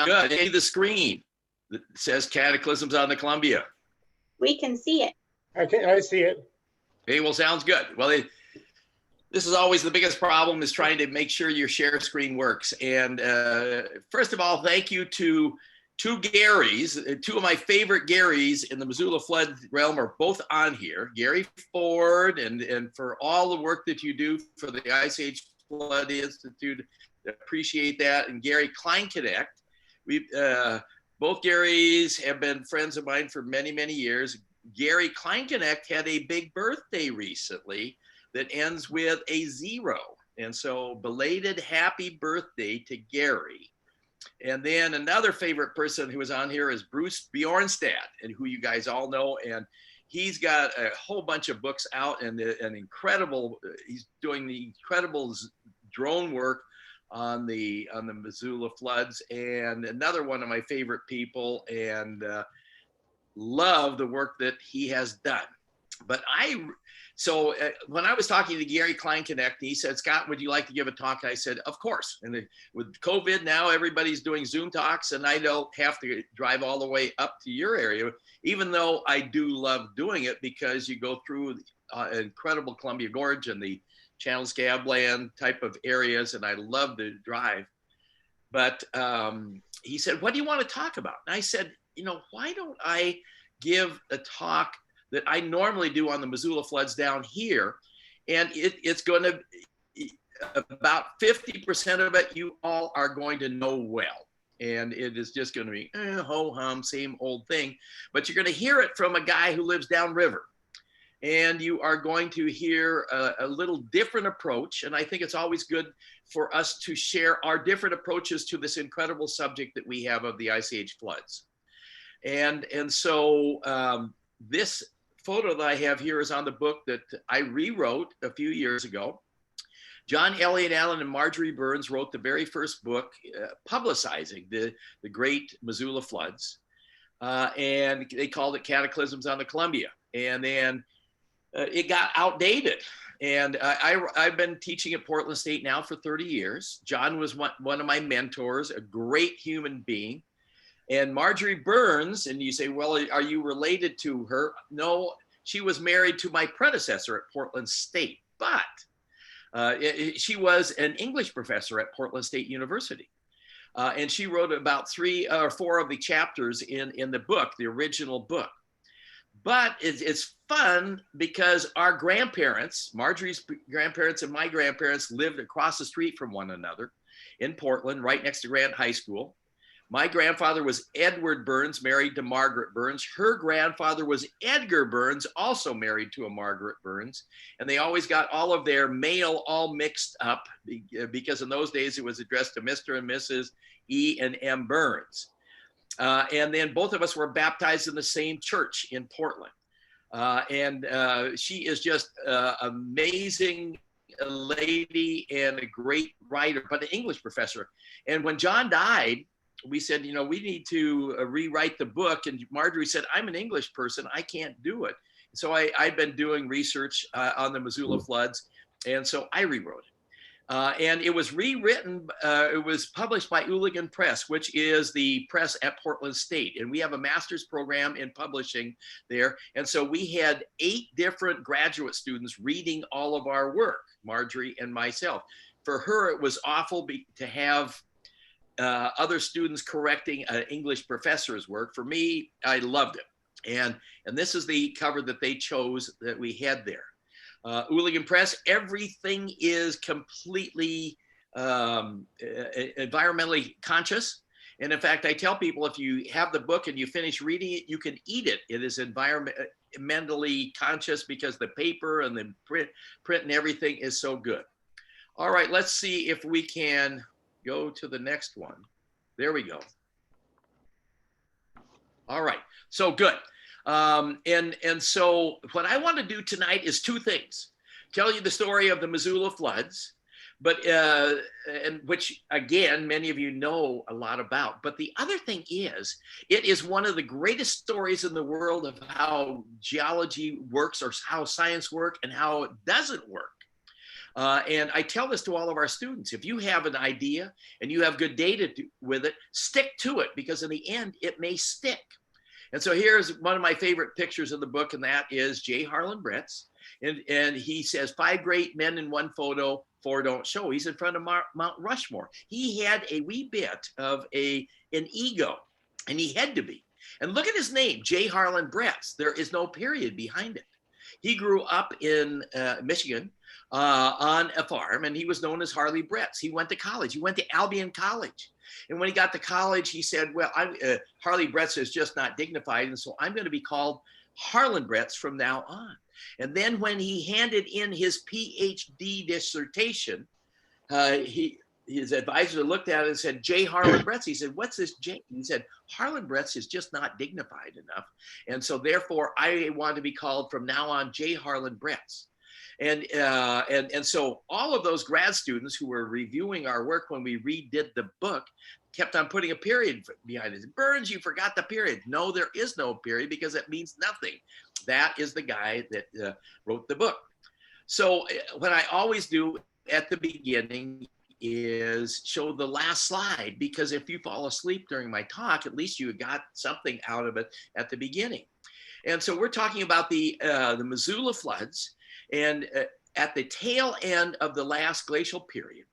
Good. Hey, the screen that says Cataclysms on the Columbia. We can see it. I see it. Hey, well, sounds good. Well, this is always the biggest problem, is trying to make sure your share screen works. And first of all, thank you to two Garys. Two of my favorite Garys in the Missoula Flood realm are both on here. Gary Ford, and for all the work that you do for the Ice Age Flood Institute, appreciate that. And Gary Kleinknecht. We both Garys have been friends of mine for many, many years. Gary Kleinknecht had a big birthday recently that ends with a 0. And so belated happy birthday to Gary. And then another favorite person who was on here is Bruce Bjornstad, and who you guys all know. And he's got a whole bunch of books out, and an incredible, he's doing the incredible drone work on the Missoula floods, and another one of my favorite people, and love the work that he has done. But when I was talking to Gary Kleinknecht, he said, Scott, would you like to give a talk? I said, of course. And with COVID now, everybody's doing Zoom talks, and I don't have to drive all the way up to your area, even though I do love doing it, because you go through incredible Columbia Gorge and the Channel Scabland type of areas, and I love to drive. But he said, what do you want to talk about? And I said, why don't I give a talk that I normally do on the Missoula floods down here? And it's going to, about 50% of it, you all are going to know well. And it is just going to be ho-hum, same old thing. But you're going to hear it from a guy who lives downriver. And you are going to hear a little different approach. And I think it's always good for us to share our different approaches to this incredible subject that we have of the Ice Age floods. And so this photo that I have here is on the book that I rewrote a few years ago. John Elliott Allen and Marjorie Burns wrote the very first book publicizing the Great Missoula Floods. And they called it Cataclysms on the Columbia. And then it got outdated. And I've been teaching at Portland State now for 30 years. John was one of my mentors, a great human being. And Marjorie Burns, and you say, well, are you related to her? No, she was married to my predecessor at Portland State, but she was an English professor at Portland State University. And she wrote about 3 or 4 of the chapters in the book, the original book. But it's fun because our grandparents, Marjorie's grandparents and my grandparents, lived across the street from one another in Portland, right next to Grant High School. My grandfather was Edward Burns, married to Margaret Burns. Her grandfather was Edgar Burns, also married to a Margaret Burns. And they always got all of their mail all mixed up because in those days it was addressed to Mr. and Mrs. E. and M. Burns. And then both of us were baptized in the same church in Portland. And she is just an amazing lady and a great writer, but an English professor. And when John died, we said, we need to rewrite the book. And Marjorie said, I'm an English person, I can't do it. So I'd been doing research on the Missoula floods. And so I rewrote it. And it was rewritten, it was published by Hooligan Press, which is the press at Portland State. And we have a master's program in publishing there. And so we had 8 different graduate students reading all of our work, Marjorie and myself. For her, it was awful to have other students correcting an English professor's work. For me, I loved it. And this is the cover that they chose that we had there. Hooligan Press, everything is completely environmentally conscious. And in fact, I tell people, if you have the book and you finish reading it, you can eat it. It is environmentally conscious because the paper and the print and everything is so good. All right, let's see if we can go to the next one. There we go. All right, so good. And so what I want to do tonight is 2 things. Tell you the story of the Missoula floods, but and which again, many of you know a lot about. But the other thing is, it is one of the greatest stories in the world of how geology works, or how science works, and how it doesn't work. And I tell this to all of our students. If you have an idea and you have good data with it, stick to it, because in the end, it may stick. And so here's one of my favorite pictures in the book, and that is J. Harlan Bretz. And he says, 5 great men in one photo, 4 don't show. He's in front of Mount Rushmore. He had a wee bit of an ego, and he had to be. And look at his name, J. Harlan Bretz. There is no period behind it. He grew up in Michigan on a farm, and he was known as Harley Bretz. He went to college. He went to Albion College. And when he got to college, he said, well, Harley Bretz is just not dignified, and so I'm going to be called Harlan Bretz from now on. And then when he handed in his PhD dissertation, his advisor looked at it and said, J. Harlan Bretz. He said, what's this J? He said, Harlan Bretz is just not dignified enough. And so therefore, I want to be called from now on J. Harlan Bretz. And so all of those grad students who were reviewing our work when we redid the book kept on putting a period behind it. Burns, you forgot the period. No, there is no period, because it means nothing. That is the guy that wrote the book. So what I always do at the beginning is show the last slide, because if you fall asleep during my talk, at least you got something out of it at the beginning. And so we're talking about the Missoula floods. And at the tail end of the last glacial period,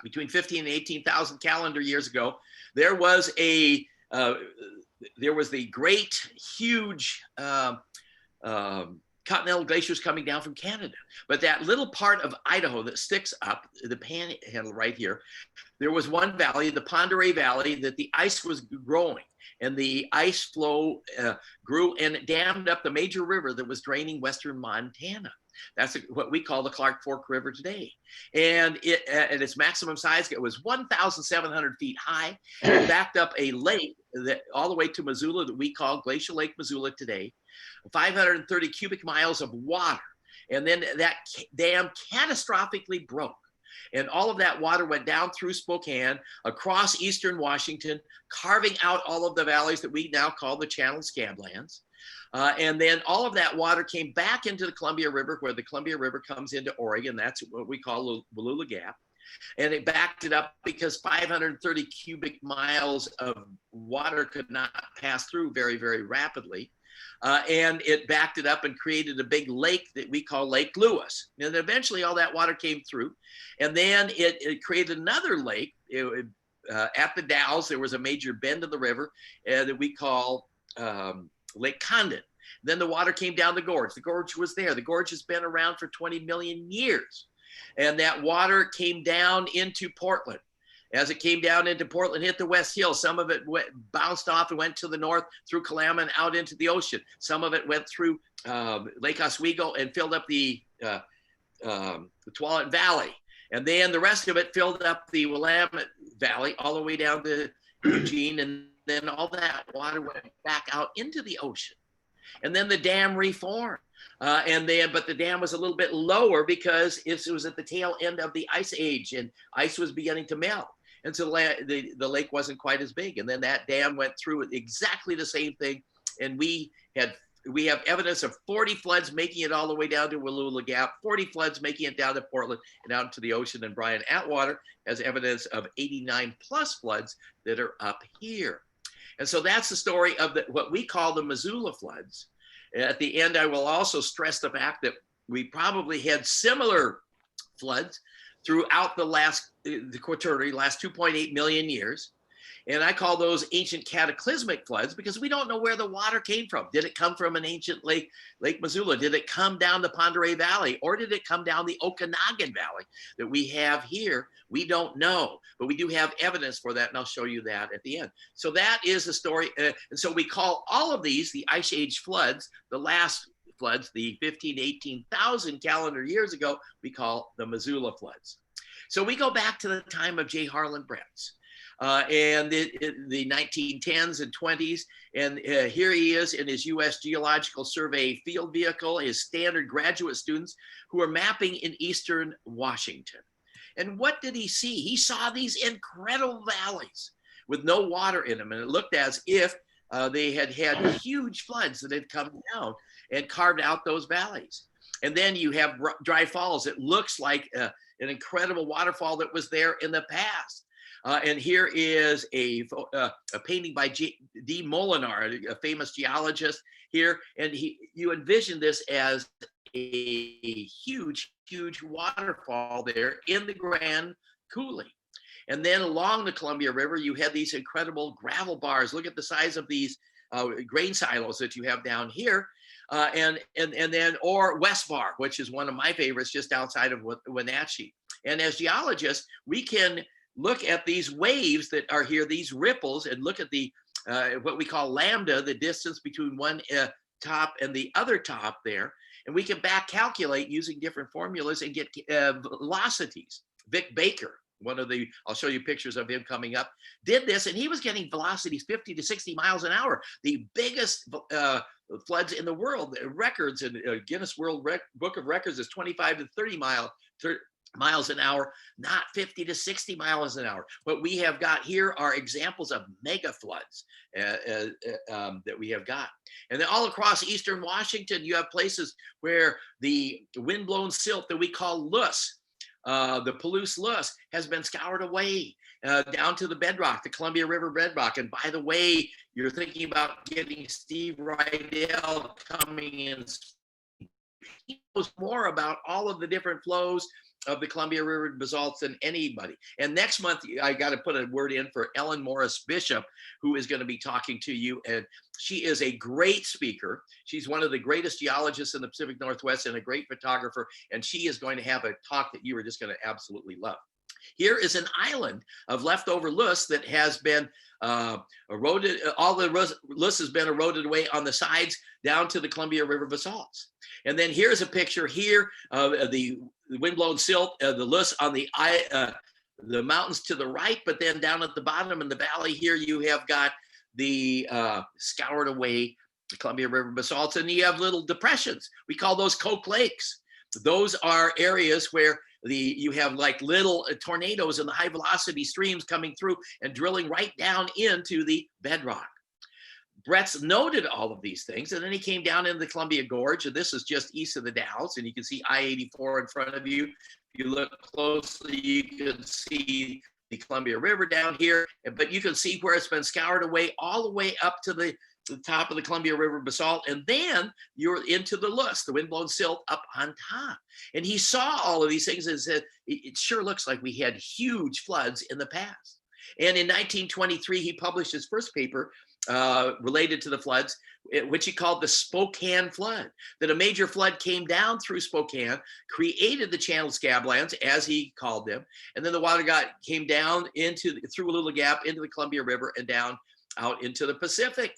between 15 and 18,000 calendar years ago, there was the great, huge continental glaciers coming down from Canada. But that little part of Idaho that sticks up, the panhandle right here, there was one valley, the Pend Oreille Valley, that the ice was growing. And the ice flow grew and dammed up the major river that was draining western Montana. That's what we call the Clark Fork River today. And it, at its maximum size, it was 1,700 feet high, and backed up a lake that all the way to Missoula that we call Glacial Lake Missoula today, 530 cubic miles of water. And then that dam catastrophically broke. And all of that water went down through Spokane, across eastern Washington, carving out all of the valleys that we now call the Channel Scablands. And then all of that water came back into the Columbia River, where the Columbia River comes into Oregon. That's what we call Wallula Gap. And it backed it up because 530 cubic miles of water could not pass through very, very rapidly. And it backed it up and created a big lake that we call Lake Lewis. And eventually all that water came through. And then it created another lake. At the Dalles, there was a major bend in the river that we call Lake Condon. Then the water came down the gorge. The gorge was there. The gorge has been around for 20 million years. And that water came down into Portland. As it came down into Portland, hit the West Hill. Some of it bounced off and went to the north through Kalama and out into the ocean. Some of it went through Lake Oswego and filled up the Tualatin Valley. And then the rest of it filled up the Willamette Valley all the way down to Eugene. And then all that water went back out into the ocean. And then the dam reformed. But the dam was a little bit lower because it was at the tail end of the ice age, and ice was beginning to melt. And so the lake wasn't quite as big. And then that dam went through exactly the same thing. And we have evidence of 40 floods making it all the way down to Wallula Gap, 40 floods making it down to Portland and out into the ocean. And Brian Atwater has evidence of 89 plus floods that are up here. And so that's the story of what we call the Missoula floods. At the end, I will also stress the fact that we probably had similar floods throughout the Quaternary, last 2.8 million years. And I call those ancient cataclysmic floods because we don't know where the water came from. Did it come from an ancient lake, Lake Missoula? Did it come down the Pend Oreille Valley? Or did it come down the Okanagan Valley that we have here? We don't know, but we do have evidence for that, and I'll show you that at the end. So that is the story. And so we call all of these the Ice Age floods. The last floods, the 15 to 18,000 calendar years ago, we call the Missoula floods. So we go back to the time of J. Harlan Bretz. And the 1910s and 20s. And here he is in his U.S. Geological Survey field vehicle, his standard graduate students who are mapping in eastern Washington. And what did he see? He saw these incredible valleys with no water in them. And it looked as if they had huge floods that had come down and carved out those valleys. And then you have dry falls. It looks like an incredible waterfall that was there in the past. And here is a painting by D. Molinar, a famous geologist here. And you envision this as a huge, huge waterfall there in the Grand Coulee. And then along the Columbia River, you had these incredible gravel bars. Look at the size of these grain silos that you have down here. And then, or West Bar, which is one of my favorites just outside of Wenatchee. And as geologists, we can look at these waves that are here, these ripples, and look at the what we call lambda, the distance between one top and the other top there. And we can back calculate using different formulas and get velocities. Vic Baker, one of the, I'll show you pictures of him coming up, did this, and he was getting velocities 50 to 60 miles an hour. The biggest floods in the world, records in Guinness World Book of Records is 25 to 30 miles an hour, not 50 to 60 miles an hour. What we have got here are examples of mega floods that we have got. And then all across eastern Washington, you have places where the windblown silt that we call loess, the Palouse loess, has been scoured away down to the bedrock, the Columbia River bedrock. And by the way, you're thinking about getting Steve Rydell coming in. He knows more about all of the different flows of the Columbia River basalts than anybody. And next month, I got to put a word in for Ellen Morris Bishop, who is going to be talking to you. And she is a great speaker. She's one of the greatest geologists in the Pacific Northwest and a great photographer. And she is going to have a talk that you are just going to absolutely love. Here is an island of leftover loess that has been eroded. All the loess has been eroded away on the sides down to the Columbia River basalts. And then here's a picture here of the windblown silt, the loess on the mountains to the right, but then down at the bottom in the valley here, you have got the scoured away the Columbia River basalts, and you have little depressions. We call those Coke Lakes. Those are areas where you have like little tornadoes and the high velocity streams coming through and drilling right down into the bedrock. Brett's noted all of these things, and then he came down into the Columbia Gorge, and this is just east of the Dalles, and you can see I-84 in front of you. If you look closely, you can see the Columbia River down here, but you can see where it's been scoured away all the way up to the top of the Columbia River basalt, and then you're into the loess, the windblown silt up on top. And he saw all of these things and said, it sure looks like we had huge floods in the past. And in 1923, he published his first paper related to the floods, which he called the Spokane Flood, that a major flood came down through Spokane, created the channeled scablands, as he called them, and then the water came down through a little gap into the Columbia River and down out into the Pacific.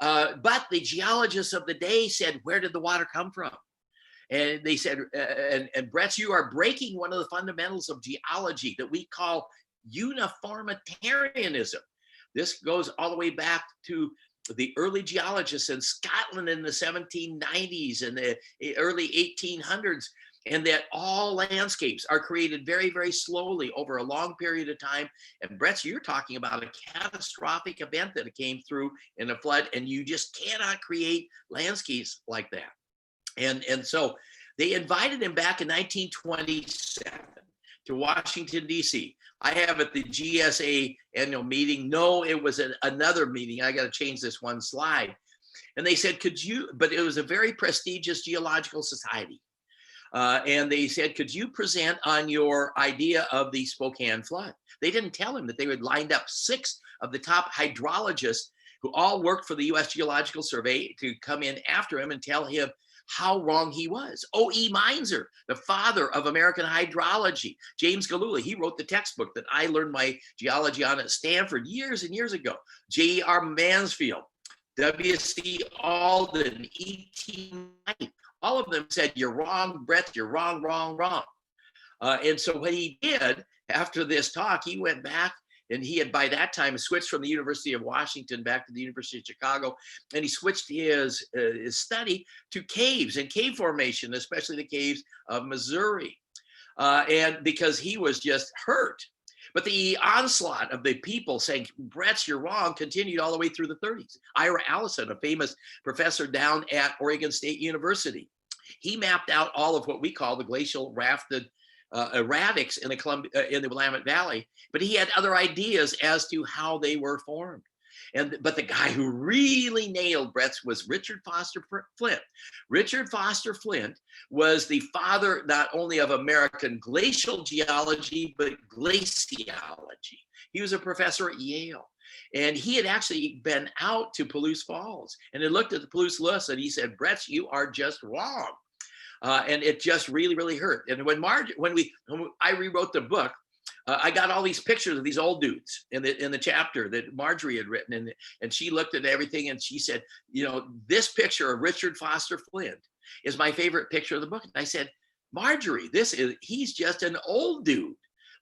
But the geologists of the day said, where did the water come from? And they said, and Brett, you are breaking one of the fundamentals of geology that we call uniformitarianism. This goes all the way back to the early geologists in Scotland in the 1790s and the early 1800s, and that all landscapes are created very, very slowly over a long period of time. And Brett, you're talking about a catastrophic event that came through in a flood, and you just cannot create landscapes like that. And so they invited him back in 1927 to Washington, D.C. I have at the GSA annual meeting. No, it was another meeting. I got to change this one slide. And they said, but it was a very prestigious geological society. And they said, could you present on your idea of the Spokane Flood? They didn't tell him that they had lined up 6 of the top hydrologists who all worked for the U.S. Geological Survey to come in after him and tell him how wrong he was. O.E. Meinzer, the father of American hydrology, James Galula, he wrote the textbook that I learned my geology on at Stanford years and years ago. J.R. Mansfield, W.C. Alden, E.T. Knight, all of them said, you're wrong, Brett, you're wrong, wrong, wrong. And so what he did after this talk, he went back, and he had by that time switched from the University of Washington back to the University of Chicago, and he switched his study to caves and cave formation, especially the caves of Missouri, and because he was just hurt. But the onslaught of the people saying, Brett, you're wrong, continued all the way through the 30s. Ira Allison, a famous professor down at Oregon State University, he mapped out all of what we call the glacial rafted erratics in the Willamette Valley, but he had other ideas as to how they were formed. But the guy who really nailed Brett's was Richard Foster Flint. Richard Foster Flint was the father not only of American glacial geology, but glaciology. He was a professor at Yale. And he had actually been out to Palouse Falls and had looked at the Palouse list and he said, Brett, you are just wrong. And it just really, really hurt. And when I rewrote the book, I got all these pictures of these old dudes in the chapter that Marjorie had written, and she looked at everything and she said, you know, this picture of Richard Foster Flint is my favorite picture of the book. And I said, Marjorie, he's just an old dude.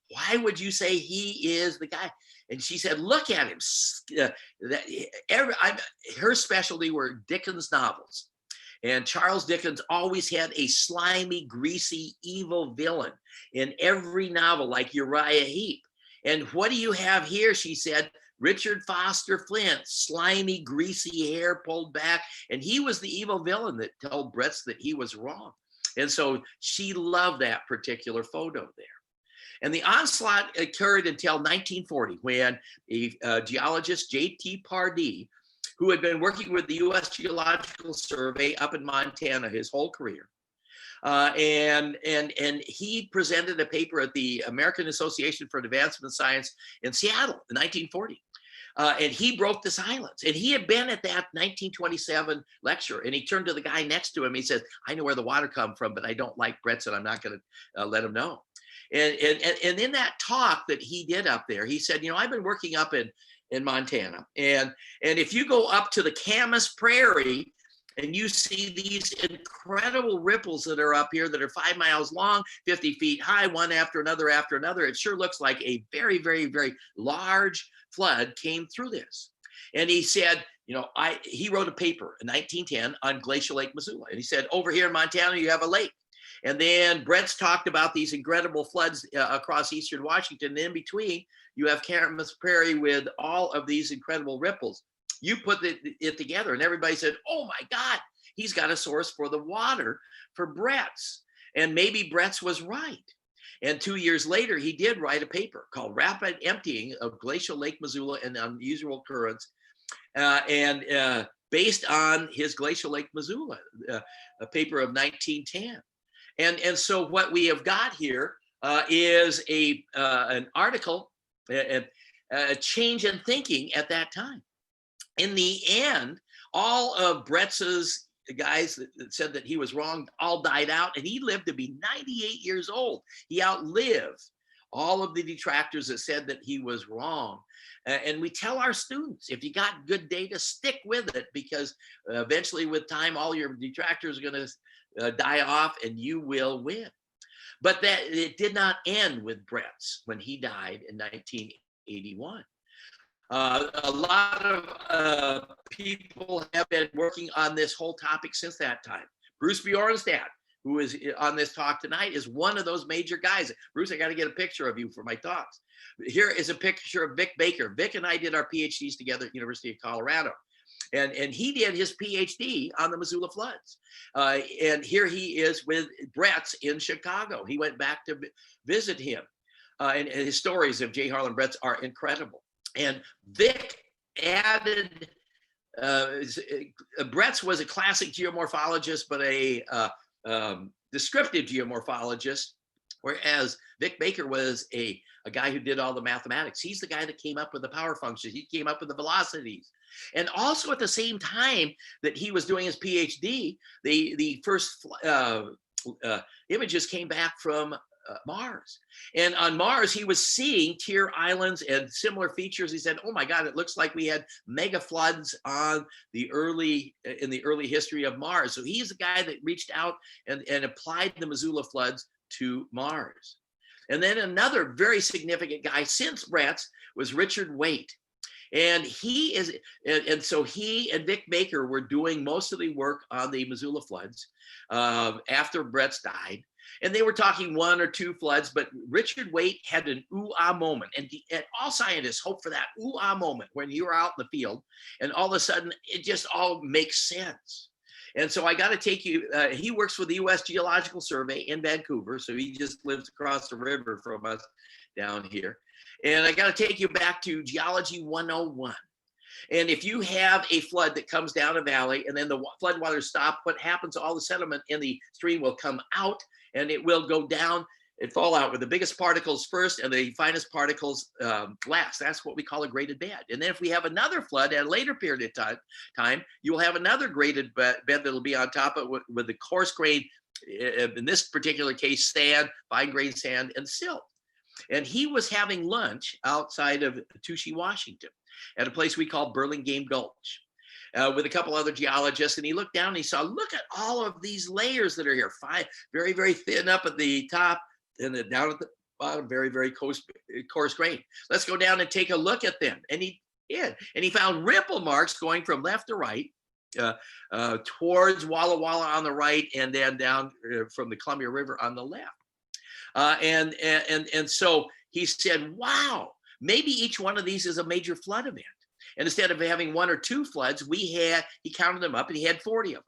Why would you say he is the guy? And she said, look at him. Her specialty were Dickens novels. And Charles Dickens always had a slimy, greasy, evil villain in every novel, like Uriah Heep. And what do you have here? She said, Richard Foster Flint, slimy, greasy hair pulled back. And he was the evil villain that told Brett that he was wrong. And so she loved that particular photo there. And the onslaught occurred until 1940, when a geologist, J.T. Pardee, who had been working with the U.S. Geological Survey up in Montana his whole career. And he presented a paper at the American Association for Advancement of Science in Seattle in 1940. And he broke the silence. And he had been at that 1927 lecture. And he turned to the guy next to him. He said, I know where the water comes from, but I don't like Brett's and I'm not going to let him know. And in that talk that he did up there, he said, you know, I've been working up in Montana. And if you go up to the Camas Prairie and you see these incredible ripples that are up here that are 5 miles long, 50 feet high, one after another, it sure looks like a very, very, very large flood came through this. And he said, you know, he wrote a paper in 1910 on Glacial Lake Missoula. And he said, over here in Montana, you have a lake. And then Brett's talked about these incredible floods across eastern Washington. And in between, you have Camas Prairie with all of these incredible ripples. You put it together and everybody said, oh my God, he's got a source for the water for Brett's. And maybe Brett's was right. And 2 years later, he did write a paper called Rapid Emptying of Glacial Lake Missoula and Unusual Currents. Based on his Glacial Lake Missoula, a paper of 1910. And so what we have got here is an article, a change in thinking at that time. In the end, all of Brett's guys that said that he was wrong all died out, and he lived to be 98 years old. He outlived all of the detractors that said that he was wrong. And we tell our students, if you got good data, stick with it, because eventually with time, all your detractors are going to die off and you will win. But that it did not end with Brett's when he died in 1981. A lot of people have been working on this whole topic since that time. Bruce Bjornstad, who is on this talk tonight, is one of those major guys. Bruce, I got to get a picture of you for my talks. Here is a picture of Vic Baker. Vic and I did our PhDs together at University of Colorado. And he did his PhD on the Missoula floods. And here he is with Brett's in Chicago. He went back to visit him. And his stories of J. Harlan Brett's are incredible. And Vic added, Brett's was a classic geomorphologist, but a descriptive geomorphologist, whereas Vic Baker was a guy who did all the mathematics. He's the guy that came up with the power functions. He came up with the velocities. And also at the same time that he was doing his PhD, the first images came back from Mars. And on Mars, he was seeing tear islands and similar features. He said, oh my God, it looks like we had mega floods in the early history of Mars. So he's the guy that reached out and applied the Missoula floods to Mars. And then another very significant guy since Brett's was Richard Waite. And so he and Vic Baker were doing most of the work on the Missoula floods after Brett's died. And they were talking one or two floods, but Richard Waite had an ooh-ah moment. And all scientists hope for that ooh-ah moment when you're out in the field and all of a sudden it just all makes sense. And so I got to take you, he works for the U.S. Geological Survey in Vancouver. So he just lives across the river from us down here. And I got to take you back to Geology 101. And if you have a flood that comes down a valley and then the floodwaters stop, what happens, all the sediment in the stream will come out and it will go down and fall out with the biggest particles first and the finest particles last. That's what we call a graded bed. And then if we have another flood at a later period of time, you will have another graded bed that'll be on top of it with the coarse grain, in this particular case, sand, fine grained sand, and silt. And he was having lunch outside of Touchy, Washington, at a place we call Burlingame Gulch, with a couple other geologists. And he looked down and he saw, look at all of these layers that are here, very, very thin up at the top and then down at the bottom, very, very coarse grain. Let's go down and take a look at them. And he did. And he found ripple marks going from left to right, towards Walla Walla on the right, and then down from the Columbia River on the left. And so he said, wow, maybe each one of these is a major flood event. And instead of having one or two floods, he counted them up and he had 40 of them.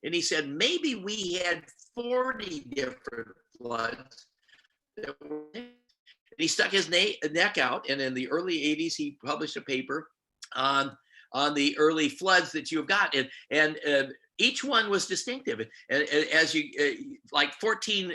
And he said, maybe we had 40 different floods. And he stuck his neck out. And in the early 80s, he published a paper on the early floods that you've got. And each one was distinctive. And as you, like 14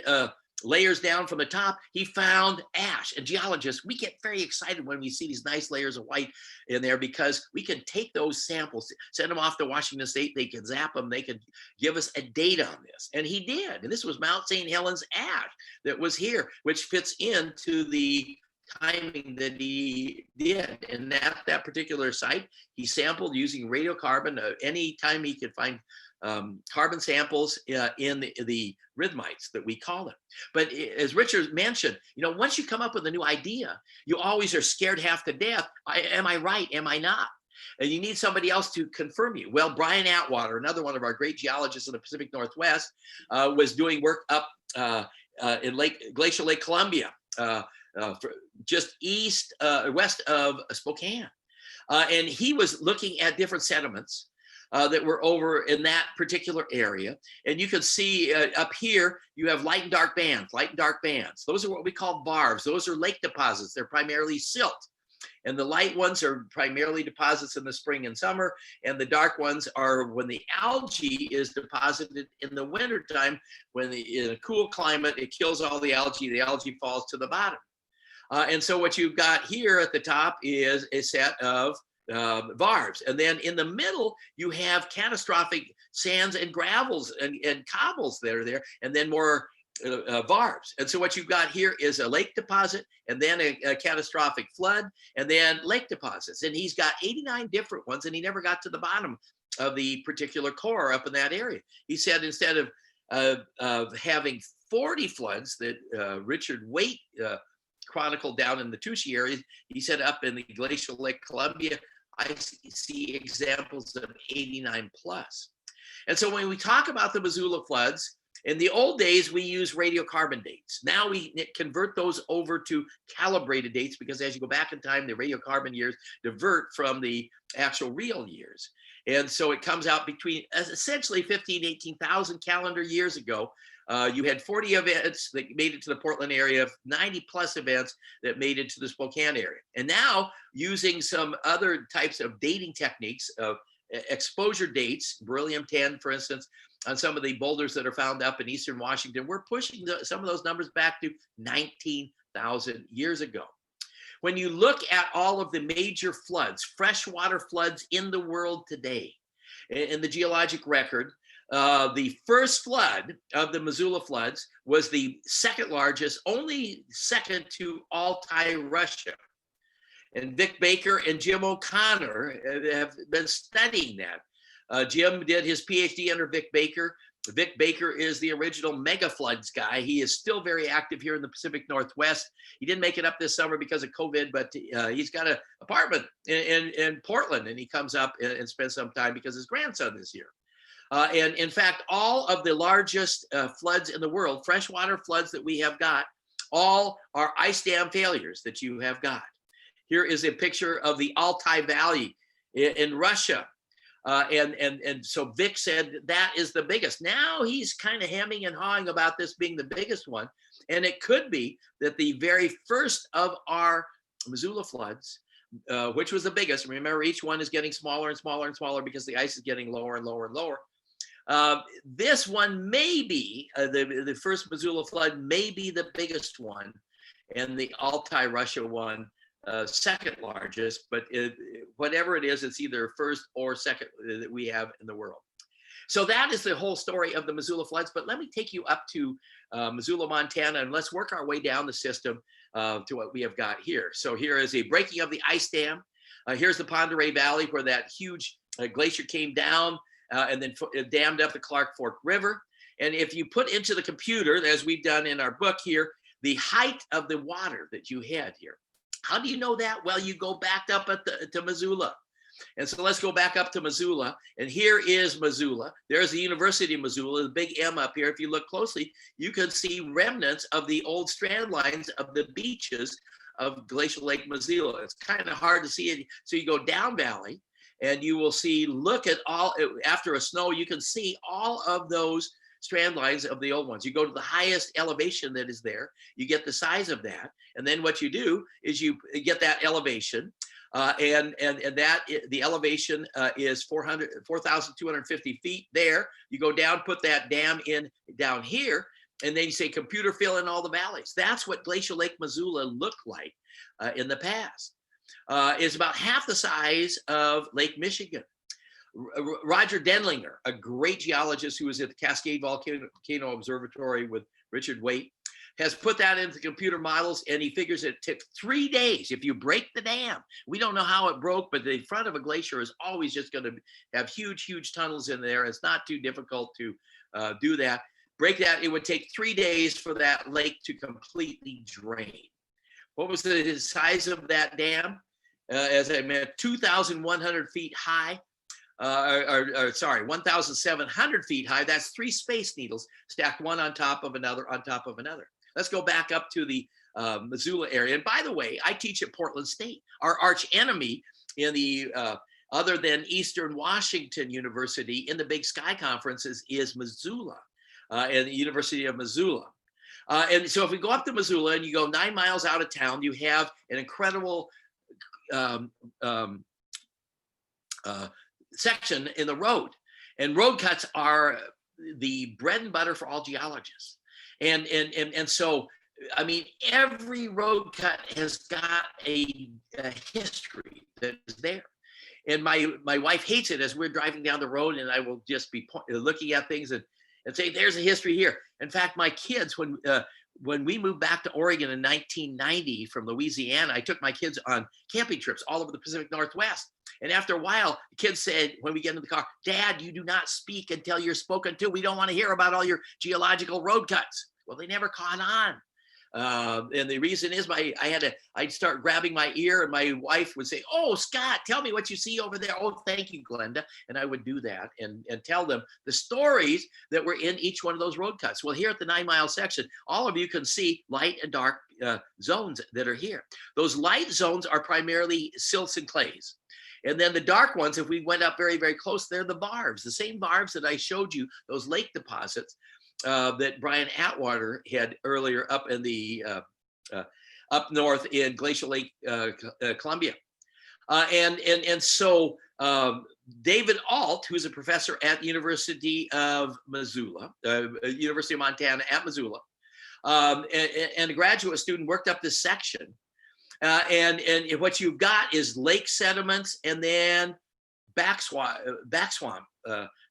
layers down from the top, he found ash. And geologists, we get very excited when we see these nice layers of white in there because we can take those samples, send them off to Washington State, they can zap them, they can give us a date on this. And he did. And this was Mount St. Helens ash that was here, which fits into the timing that he did. And at that particular site, he sampled using radiocarbon any time he could find carbon samples in the rhythmites that we call them. But as Richard mentioned, once you come up with a new idea, you always are scared half to death. Am I right? Am I not? And you need somebody else to confirm you. Well, Brian Atwater, another one of our great geologists in the Pacific Northwest, was doing work up in Glacial Lake, Columbia, just west of Spokane. And he was looking at different sediments that were over in that particular area. And you can see up here, you have light and dark bands, Those are what we call barbs. Those are lake deposits. They're primarily silt. And the light ones are primarily deposits in the spring and summer. And the dark ones are when the algae is deposited in the wintertime, when in a cool climate, it kills all the algae falls to the bottom. And so what you've got here at the top is a set of barbs. And then in the middle, you have catastrophic sands and gravels and cobbles that are there, and then more barbs. And so what you've got here is a lake deposit, and then a catastrophic flood, and then lake deposits. And he's got 89 different ones, and he never got to the bottom of the particular core up in that area. He said instead of having 40 floods that Richard Waite chronicled down in the Touchy area, he said up in the Glacial Lake, Columbia, I see examples of 89 plus. And so when we talk about the Missoula floods, in the old days, we use radiocarbon dates. Now we convert those over to calibrated dates because as you go back in time, the radiocarbon years divert from the actual real years. And so it comes out between essentially 15,000, 18,000 calendar years ago. You had 40 events that made it to the Portland area, 90 plus events that made it to the Spokane area. And now using some other types of dating techniques of exposure dates, beryllium-10, for instance, on some of the boulders that are found up in eastern Washington, we're pushing some of those numbers back to 19,000 years ago. When you look at all of the major floods, freshwater floods in the world today, in the geologic record, the first flood of the Missoula floods was the second largest, only second to Altai, Russia. And Vic Baker and Jim O'Connor have been studying that. Jim did his PhD under Vic Baker. Vic Baker is the original mega floods guy. He is still very active here in the Pacific Northwest. He didn't make it up this summer because of COVID, but he's got an apartment in Portland, and he comes up and spends some time because his grandson is here. And in fact, all of the largest floods in the world, freshwater floods that we have got, all are ice dam failures that you have got. Here is a picture of the Altai Valley in Russia. And so Vic said that is the biggest. Now he's kind of hemming and hawing about this being the biggest one. And it could be that the very first of our Missoula floods, which was the biggest, remember each one is getting smaller and smaller and smaller because the ice is getting lower and lower and lower. This one may be, the first Missoula flood may be the biggest one, and the Altai Russia one second largest, but whatever it is, it's either first or second that we have in the world. So that is the whole story of the Missoula floods. But let me take you up to Missoula, Montana, and let's work our way down the system to what we have got here. So here is a breaking of the ice dam. Here's the Pend Oreille Valley where that huge glacier came down and then dammed up the Clark Fork River. And if you put into the computer, as we've done in our book here, the height of the water that you had here. How do you know that? Well, you go back up to Missoula. And so let's go back up to Missoula. And here is Missoula. There's the University of Missoula, the big M up here. If you look closely, you can see remnants of the old strand lines of the beaches of Glacial Lake, Missoula. It's kind of hard to see it. So you go down valley and you will see, look at all, after a snow, you can see all of those strand lines of the old ones. You go to the highest elevation that is there, you get the size of that. And then what you do is you get that elevation. And that the elevation is 4,250 feet there. You go down, put that dam in down here, and then you say, computer fill in all the valleys. That's what Glacial Lake, Missoula looked like in the past. It's about half the size of Lake Michigan. Roger Denlinger, a great geologist who was at the Cascade Volcano Observatory with Richard Waite, has put that into computer models, and he figures it took 3 days. If you break the dam, we don't know how it broke, but the front of a glacier is always just going to have huge, huge tunnels in there. It's not too difficult to do that. Break that, it would take 3 days for that lake to completely drain. What was the size of that dam? As I meant, 2,100 feet high. 1,700 feet high. That's 3 Space Needles stacked one on top of another on top of another. Let's go back up to the Missoula area. And by the way, I teach at Portland State. Our arch enemy in the other than Eastern Washington University in the Big Sky conferences is Missoula and the University of Missoula. And so if we go up to Missoula and you go 9 miles out of town, you have an incredible section in the road. And road cuts are the bread and butter for all geologists. And so, I mean, every road cut has got a history that is there. And my wife hates it as we're driving down the road, and I will just be looking at things and say, there's a history here. In fact, my kids, when we moved back to Oregon in 1990 from Louisiana, I took my kids on camping trips all over the Pacific Northwest. And after a while, the kids said, when we get in the car, Dad, you do not speak until you're spoken to. We don't want to hear about all your geological road cuts. Well, they never caught on. And the reason is I'd start grabbing my ear, and my wife would say, oh, Scott, tell me what you see over there. Oh, thank you, Glenda. And I would do that and tell them the stories that were in each one of those road cuts. Well, here at the 9 mile section, all of you can see light and dark zones that are here. Those light zones are primarily silts and clays. And then the dark ones, if we went up very, very close, they're the barbs, the same barbs that I showed you, those lake deposits that Brian Atwater had earlier up in the up north in Glacial Lake, Columbia. And so David Alt, who's a professor at the University of Missoula, University of Montana at Missoula, and a graduate student, worked up this section. And what you've got is lake sediments and then back swamp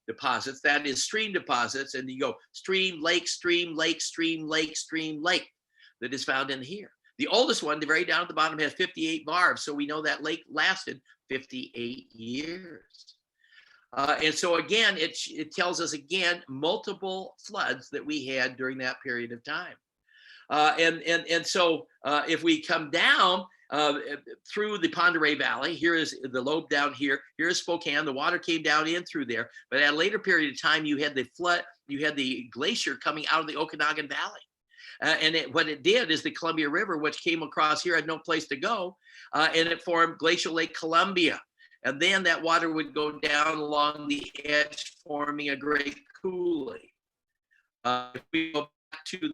deposits. That is stream deposits, and you go stream, lake, stream, lake, stream, lake, stream, lake that is found in here. The oldest one, the very down at the bottom, has 58 barbs, so we know that lake lasted 58 years. And so again, it tells us again multiple floods that we had during that period of time. And so if we come down through the Pend Oreille Valley, here is the lobe down here. Here is Spokane. The water came down in through there, but at a later period of time, you had the flood. You had the glacier coming out of the Okanagan Valley, and what it did is the Columbia River, which came across here, had no place to go, and it formed Glacial Lake Columbia. And then that water would go down along the edge, forming a great coulee. If we go back to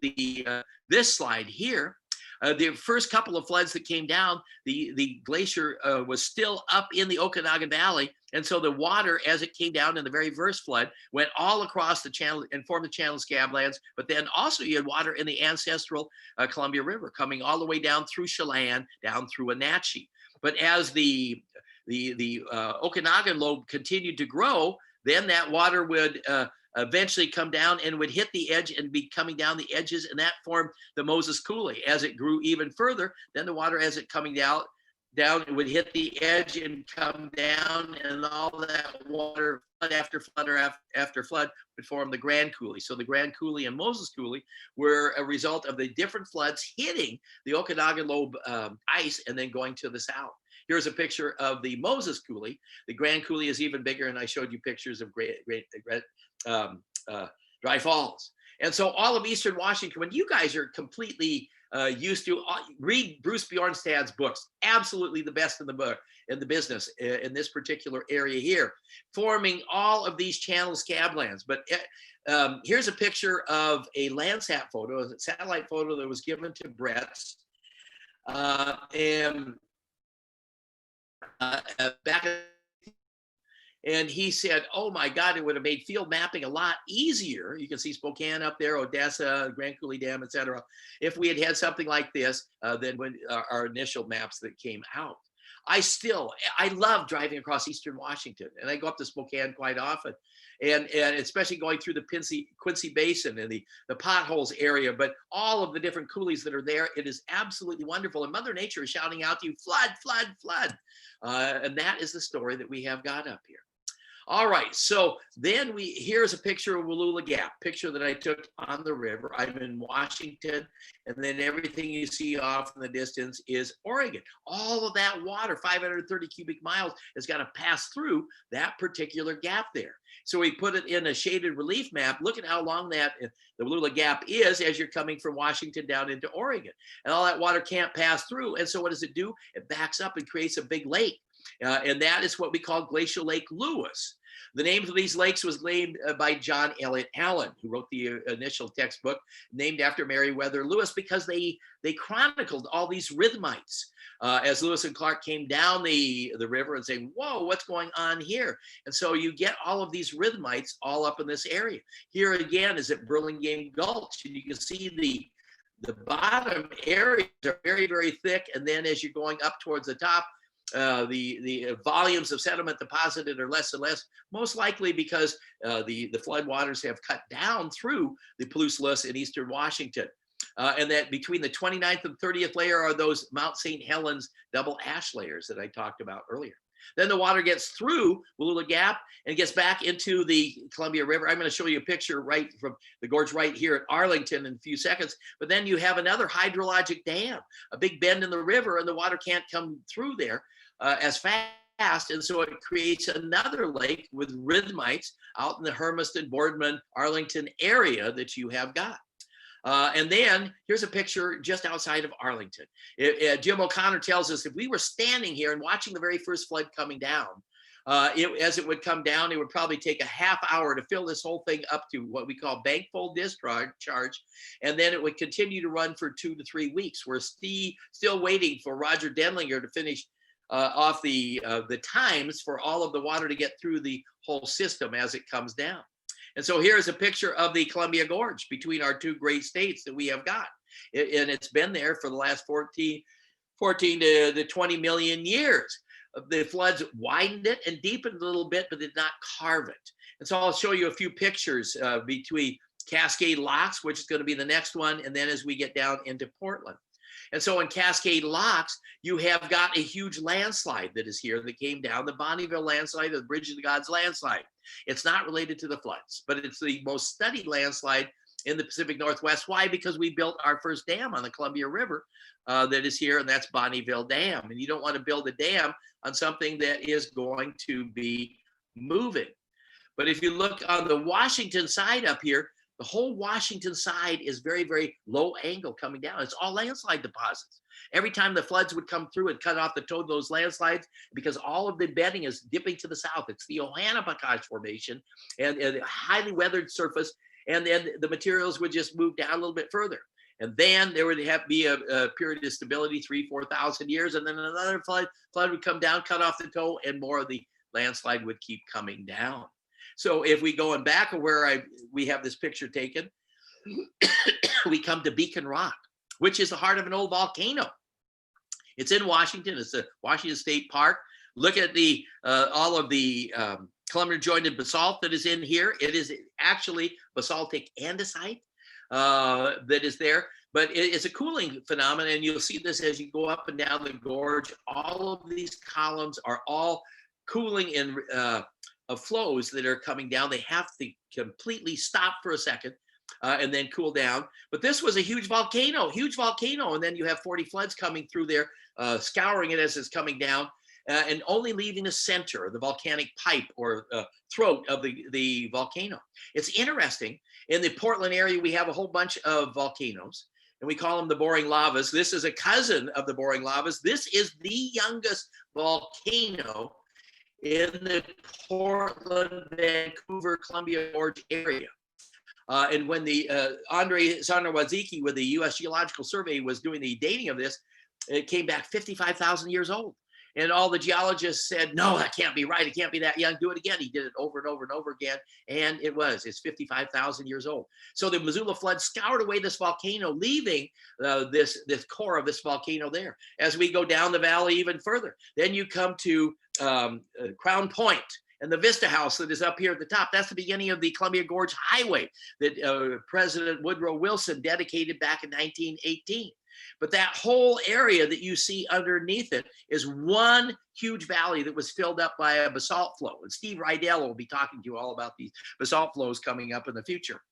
this slide here, the first couple of floods that came down, the glacier was still up in the Okanagan Valley. And so the water, as it came down in the very first flood, went all across the channel and formed the channel scablands. But then also you had water in the ancestral Columbia River coming all the way down through Chelan, down through Wenatchee. But as the Okanagan lobe continued to grow, then that water would eventually come down and would hit the edge and be coming down the edges, and that formed the Moses Coulee. As it grew even further, then the water, as it coming down, it would hit the edge and come down, and all that water, flood after flood or after flood, would form the Grand Coulee. So the Grand Coulee and Moses Coulee were a result of the different floods hitting the Okanagan lobe ice and then going to the south. Here's a picture of the Moses Coulee. The Grand Coulee is even bigger, and I showed you pictures of Dry Falls. And so all of Eastern Washington, when you guys are completely used to read Bruce Bjornstad's books, absolutely the best in the book in the business in this particular area here, forming all of these channel scablands. But here's a picture of a Landsat photo, a satellite photo that was given to Brett. And he said, oh my God, it would have made field mapping a lot easier. You can see Spokane up there, Odessa, Grand Coulee Dam, et cetera, if we had had something like this than when our initial maps that came out. I love driving across Eastern Washington, and I go up to Spokane quite often, and especially going through the Quincy Basin and the potholes area, but all of the different coulees that are there, it is absolutely wonderful. And Mother Nature is shouting out to you, flood, flood, flood. And that is the story that we have got up here. All right, so then here's a picture of Wallula Gap, picture that I took on the river. I'm in Washington, and then everything you see off in the distance is Oregon. All of that water, 530 cubic miles, has got to pass through that particular gap there. So we put it in a shaded relief map. Look at how long the Wallula Gap is as you're coming from Washington down into Oregon. And all that water can't pass through. And so what does it do? It backs up and creates a big lake. And that is what we call Glacial Lake Lewis. The names of these lakes was named by John Elliott Allen, who wrote the initial textbook, named after Meriwether Lewis, because they chronicled all these rhythmites as Lewis and Clark came down the river and saying, whoa, what's going on here? And so you get all of these rhythmites all up in this area. Here again is at Burlingame Gulch, and you can see the bottom areas are very, very thick, and then as you're going up towards the top, the volumes of sediment deposited are less and less, most likely because the flood waters have cut down through the Palouse in Eastern Washington. And that between the 29th and 30th layer are those Mount St. Helens double ash layers that I talked about earlier. Then the water gets through Wallula Gap and gets back into the Columbia River. I'm going to show you a picture right from the gorge right here at Arlington in a few seconds. But then you have another hydrologic dam, a big bend in the river, and the water can't come through there as fast. And so it creates another lake with rhythmites out in the Hermiston, Boardman, Arlington area that you have got. And then here's a picture just outside of Arlington. Jim O'Connor tells us if we were standing here and watching the very first flood coming down, as it would come down, it would probably take a half hour to fill this whole thing up to what we call bank full discharge. And then it would continue to run for 2 to 3 weeks. We're still waiting for Roger Denlinger to finish off the times for all of the water to get through the whole system as it comes down. And so here's a picture of the Columbia Gorge between our two great states that we have got. And it's been there for the last 14 to 20 million years. The floods widened it and deepened it a little bit, but did not carve it. And so I'll show you a few pictures between Cascade Locks, which is going to be the next one, and then as we get down into Portland. And so in Cascade Locks, you have got a huge landslide that is here that came down, the Bonneville landslide, or the Bridge of the Gods landslide. It's not related to the floods, but it's the most studied landslide in the Pacific Northwest. Why? Because we built our first dam on the Columbia River that is here, and that's Bonneville Dam. And you don't want to build a dam on something that is going to be moving. But if you look on the Washington side up here, The whole Washington side is very, very low angle coming down. It's all landslide deposits. Every time the floods would come through and cut off the toe of those landslides, because all of the bedding is dipping to the south. It's the Ohanapakash Formation and a highly weathered surface. And then the materials would just move down a little bit further. And then there would have be a period of stability, 3,000-4,000 years. And then another flood would come down, cut off the toe, and more of the landslide would keep coming down. So if we going back where we have this picture taken, we come to Beacon Rock, which is the heart of an old volcano. It's in Washington. It's a Washington State Park. Look at the all of the columnar jointed basalt that is in here. It is actually basaltic andesite that is there, but it's a cooling phenomenon, and you'll see this as you go up and down the gorge. All of these columns are all cooling in flows that are coming down. They have to completely stop for a second and then cool down. But this was a huge volcano, and then you have 40 floods coming through there, scouring it as it's coming down, and only leaving the center, the volcanic pipe or throat of the volcano. It's interesting. In the Portland area, we have a whole bunch of volcanoes, and we call them the boring lavas. This is a cousin of the boring lavas. This is the youngest volcano in the Portland, Vancouver, Columbia Gorge area. And when the Andrei Zarnowadziki with the U.S. Geological Survey was doing the dating of this, it came back 55,000 years old. And all the geologists said, no, that can't be right. It can't be that young. Do it again. He did it over and over and over again. And it's 55,000 years old. So the Missoula Flood scoured away this volcano, leaving this core of this volcano there. As we go down the valley even further, then you come to Crown Point and the Vista House that is up here at the top. That's the beginning of the Columbia Gorge Highway that President Woodrow Wilson dedicated back in 1918. But that whole area that you see underneath it is one huge valley that was filled up by a basalt flow. And Steve Rydell will be talking to you all about these basalt flows coming up in the future.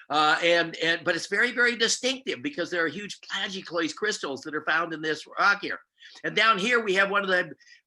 But it's very, very distinctive because there are huge plagioclase crystals that are found in this rock here. And down here we have one of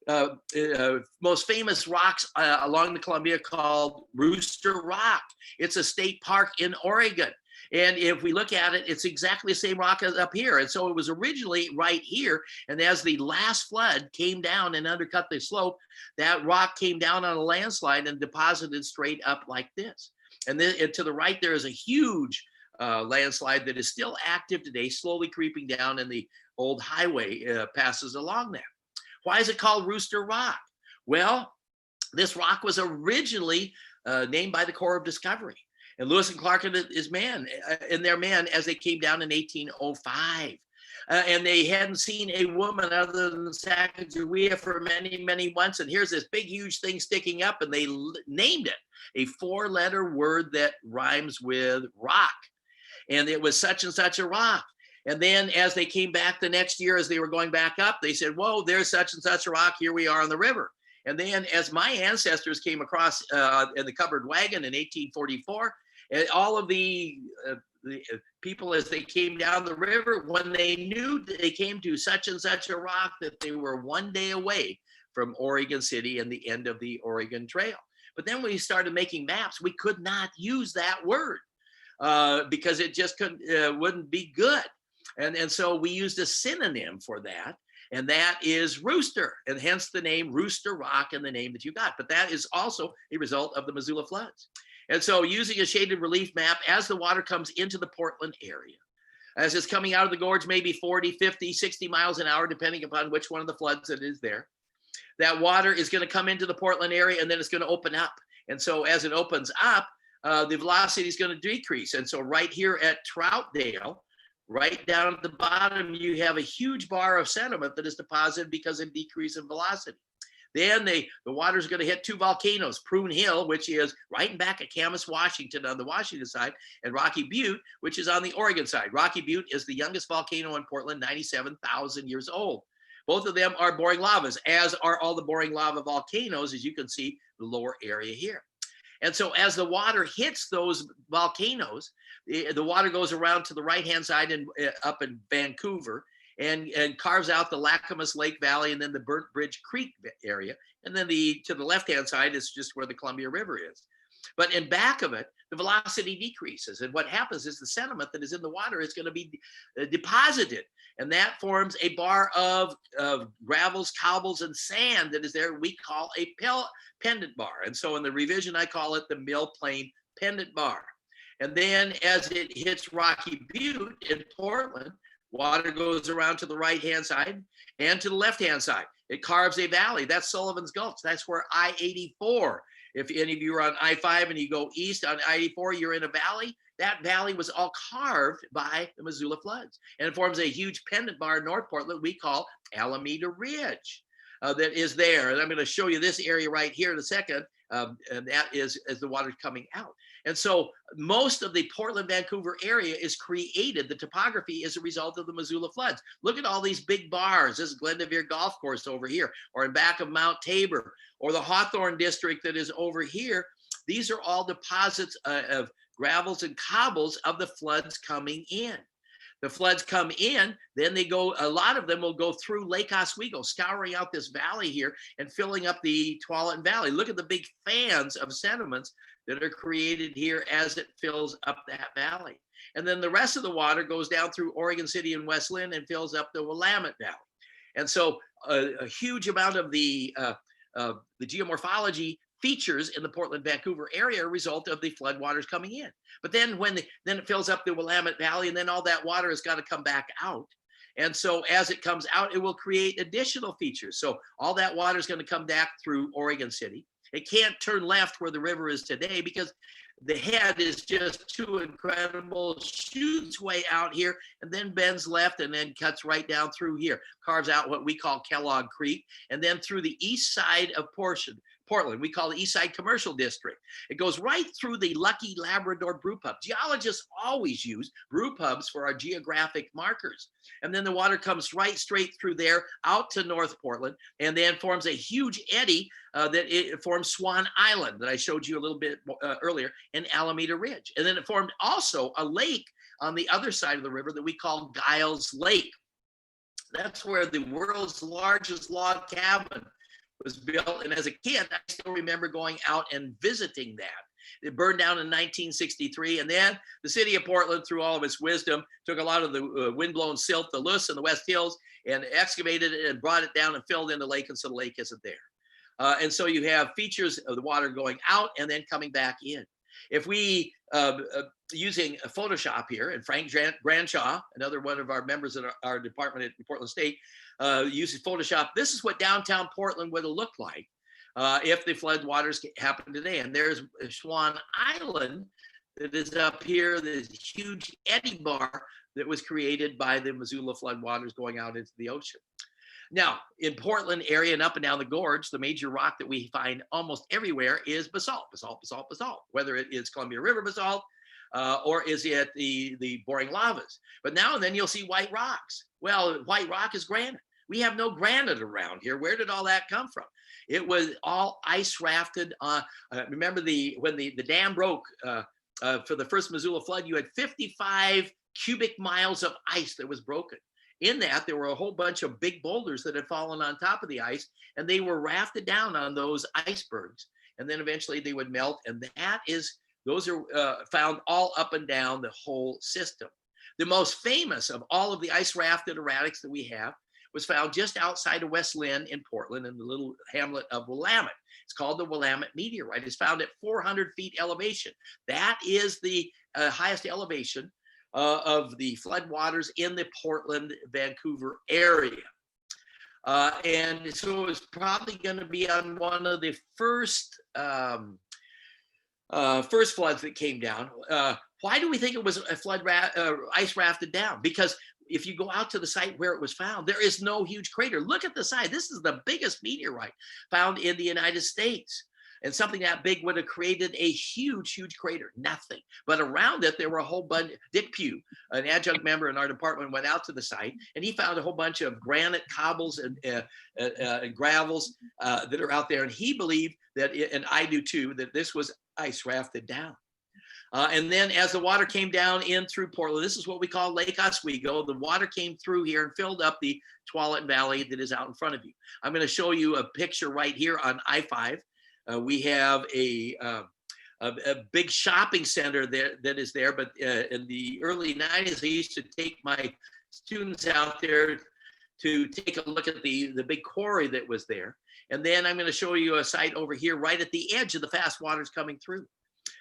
the most famous rocks along the Columbia called Rooster Rock. It's a state park in Oregon. And if we look at it, it's exactly the same rock as up here. And so it was originally right here. And as the last flood came down and undercut the slope, that rock came down on a landslide and deposited straight up like this. And then and to the right, there is a huge landslide that is still active today, slowly creeping down, and the old highway passes along there. Why is it called Rooster Rock? Well, this rock was originally named by the Corps of Discovery. And Lewis and Clark and their men as they came down in 1805. And they hadn't seen a woman other than Sacagawea for many, many months. And here's this big, huge thing sticking up, and they named it a 4-letter word that rhymes with rock. And it was such and such a rock. And then as they came back the next year, as they were going back up, they said, whoa, there's such and such a rock. Here we are on the river. And then as my ancestors came across in the covered wagon in 1844, and all of the people as they came down the river, when they knew that they came to such and such a rock, that they were one day away from Oregon City and the end of the Oregon Trail. But then when we started making maps, we could not use that word because it just wouldn't be good. And so we used a synonym for that. And that is rooster, and hence the name Rooster Rock and the name that you got. But that is also a result of the Missoula floods. And so using a shaded relief map, as the water comes into the Portland area, as it's coming out of the gorge, maybe 40, 50, 60 miles an hour, depending upon which one of the floods it is there, that water is going to come into the Portland area, and then it's going to open up. And so as it opens up, the velocity is going to decrease. And so right here at Troutdale, right down at the bottom, you have a huge bar of sediment that is deposited because of decrease in velocity. Then the water is going to hit 2 volcanoes, Prune Hill, which is right in back of Camas, Washington on the Washington side, and Rocky Butte, which is on the Oregon side. Rocky Butte is the youngest volcano in Portland, 97,000 years old. Both of them are boring lavas, as are all the boring lava volcanoes, as you can see the lower area here. And so as the water hits those volcanoes, the water goes around to the right-hand side and up in Vancouver and carves out the Lacamas Lake Valley and then the Burnt Bridge Creek area. And then to the left-hand side is just where the Columbia River is. But in back of it, the velocity decreases. And what happens is the sediment that is in the water is going to be deposited. And that forms a bar of gravels, cobbles, and sand that is there. We call a pendant bar. And so in the revision, I call it the Mill Plain Pendant Bar. And then as it hits Rocky Butte in Portland, water goes around to the right-hand side and to the left-hand side. It carves a valley. That's Sullivan's Gulch. That's where I-84, if any of you are on I-5 and you go east on I-84, you're in a valley. That valley was all carved by the Missoula Floods. And it forms a huge pendant bar in North Portland we call Alameda Ridge that is there. And I'm going to show you this area right here in a second. And that is as the water's coming out. And so most of the Portland, Vancouver area is created. The topography is a result of the Missoula Floods. Look at all these big bars. This is Glendoveer Golf Course over here, or in back of Mount Tabor, or the Hawthorne District that is over here. These are all deposits of gravels and cobbles of the floods coming in. The floods come in, then they go, a lot of them will go through Lake Oswego, scouring out this valley here and filling up the Tualatin Valley. Look at the big fans of sediments that are created here as it fills up that valley. And then the rest of the water goes down through Oregon City and West Linn and fills up the Willamette Valley. And so a huge amount of the geomorphology features in the Portland, Vancouver area are a result of the floodwaters coming in. But then then it fills up the Willamette Valley, and then all that water has got to come back out. And so as it comes out, it will create additional features. So all that water is going to come back through Oregon City. It can't turn left where the river is today because the head is just too incredible, shoots way out here, and then bends left and then cuts right down through here, carves out what we call Kellogg Creek, and then through the east side of Portland, we call the East Side Commercial District. It goes right through the Lucky Labrador brew pub. Geologists always use brew pubs for our geographic markers. And then the water comes right straight through there out to North Portland and then forms a huge eddy that it forms Swan Island that I showed you a little bit earlier in Alameda Ridge. And then it formed also a lake on the other side of the river that we call Giles Lake. That's where the world's largest log cabin was built. And as a kid, I still remember going out and visiting that. It burned down in 1963. And then the city of Portland, through all of its wisdom, took a lot of the windblown silt, the loess in the West Hills, and excavated it and brought it down and filled in the lake. And so the lake isn't there. And so you have features of the water going out and then coming back in. If we, using Photoshop here, and Frank Granshaw, another one of our members in our department at Portland State, uses Photoshop, this is what downtown Portland would have looked like if the flood waters happened today. And there's Swan Island that is up here, this huge eddy bar that was created by the Missoula flood waters going out into the ocean. Now, in Portland area and up and down the gorge, the major rock that we find almost everywhere is basalt, whether it is Columbia River basalt or is it the boring lavas. But now and then you'll see white rocks. Well, white rock is granite. We have no granite around here. Where did all that come from? It was all ice rafted. Remember when the dam broke for the first Missoula flood, you had 55 cubic miles of ice that was broken. In that, there were a whole bunch of big boulders that had fallen on top of the ice, and they were rafted down on those icebergs. And then eventually they would melt, and those are found all up and down the whole system. The most famous of all of the ice rafted erratics that we have was found just outside of West Linn in Portland in the little hamlet of Willamette. It's called the Willamette Meteorite. It's found at 400 feet elevation. That is the highest elevation of the floodwaters in the Portland, Vancouver area. And so it was probably going to be on one of the first floods that came down. Why do we think it was a ice rafted down? Because if you go out to the site where it was found, there is no huge crater. Look at the size. This is the biggest meteorite found in the United States. And something that big would have created a huge, huge crater. Nothing. But around it, there were a whole bunch. Dick Pugh, an adjunct member in our department, went out to the site, and he found a whole bunch of granite cobbles and gravels that are out there. And he believed that, and I do too, that this was ice rafted down. And then as the water came down in through Portland, this is what we call Lake Oswego. The water came through here and filled up the Tualatin Valley that is out in front of you. I'm going to show you a picture right here on I-5. We have a a big shopping center there that is there. But in the early 90s, I used to take my students out there to take a look at the big quarry that was there. And then I'm going to show you a site over here right at the edge of the fast waters coming through.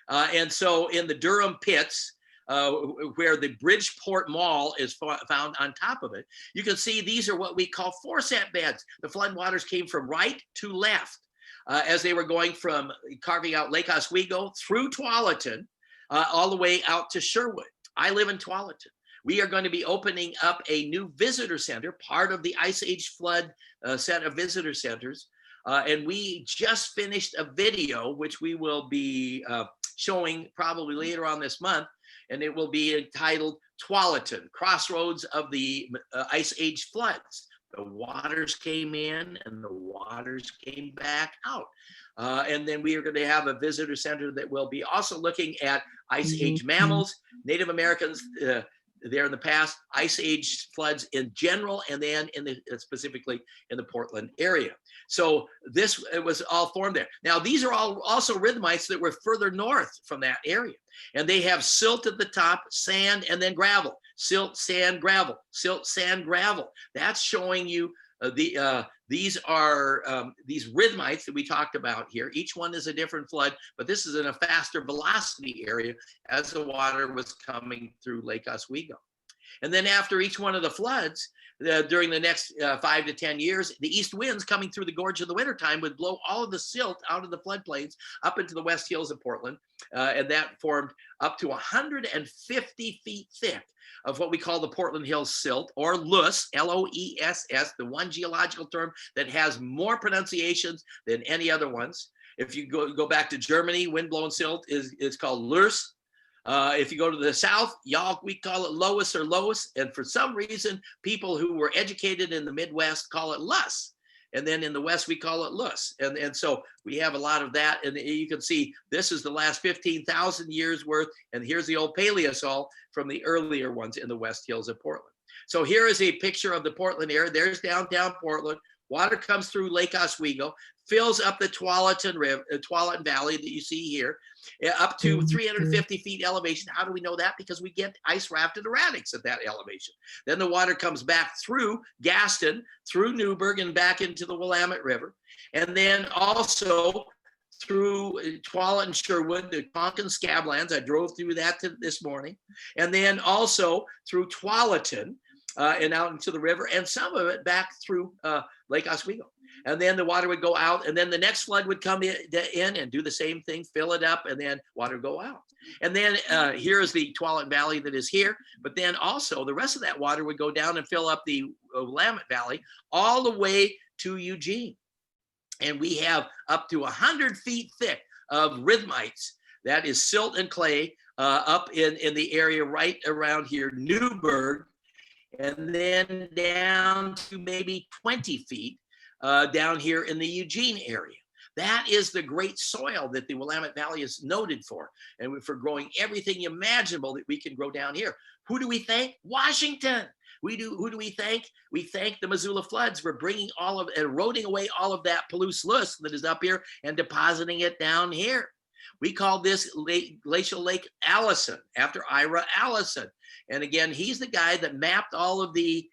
And so in the Durham pits, where the Bridgeport Mall is found on top of it, you can see these are what we call foreset beds. The floodwaters came from right to left as they were going from carving out Lake Oswego through Tualatin, all the way out to Sherwood. I live in Tualatin. We are going to be opening up a new visitor center, part of the Ice Age flood set of visitor centers. And we just finished a video, which we will be showing probably later on this month, and it will be entitled Tualatin, Crossroads of the Ice Age Floods. The waters came in and the waters came back out. And then we are going to have a visitor center that will be also looking at Ice Age mammals, Native Americans there in the past, Ice Age floods in general, and then specifically in the Portland area. So this it was all formed there. Now these are all also rhythmites that were further north from that area, and they have silt at the top, sand, and then gravel. Silt, sand, gravel. Silt, sand, gravel. That's showing you these are these rhythmites that we talked about here. Each one is a different flood, but this is in a faster velocity area as the water was coming through Lake Oswego. And then after each one of the floods, during the next 5 to 10 years, the east winds coming through the gorge in the wintertime would blow all of the silt out of the floodplains up into the west hills of Portland. And that formed up to 150 feet thick of what we call the Portland Hills silt, or loess, L-O-E-S-S, the one geological term that has more pronunciations than any other ones. If you go back to Germany, windblown silt is called loess. If you go to the south, we call it loess or loess. And for some reason, people who were educated in the Midwest call it luss. And then in the West, we call it loess. And so we have a lot of that. And you can see this is the last 15,000 years worth. And here's the old Paleosol from the earlier ones in the West Hills of Portland. So here is a picture of the Portland area. There's downtown Portland. Water comes through Lake Oswego, fills up the Tualatin Valley that you see here, up to 350 feet elevation. How do we know that? Because we get ice rafted erratics at that elevation. Then the water comes back through Gaston, through Newburgh, and back into the Willamette River. And then also through Tualatin, Sherwood, the Tonkin Scablands. I drove through that this morning. And then also through Tualatin, and out into the river, and some of it back through Lake Oswego. And then the water would go out, and then the next flood would come in and do the same thing, fill it up, and then water go out. And then here's the Tualatin Valley that is here, but then also the rest of that water would go down and fill up the Willamette Valley all the way to Eugene. And we have up to 100 feet thick of rhythmites, that is silt and clay, up in the area right around here, Newburgh, and then down to maybe 20 feet down here in the Eugene area. That is the great soil that the Willamette Valley is noted for, and for growing everything imaginable that we can grow down here. Who do we thank? Washington. Who do we thank? We thank the Missoula Floods for bringing eroding away all of that loess that is up here and depositing it down here. We call this Glacial Lake Allison, after Ira Allison. And again, he's the guy that mapped all of the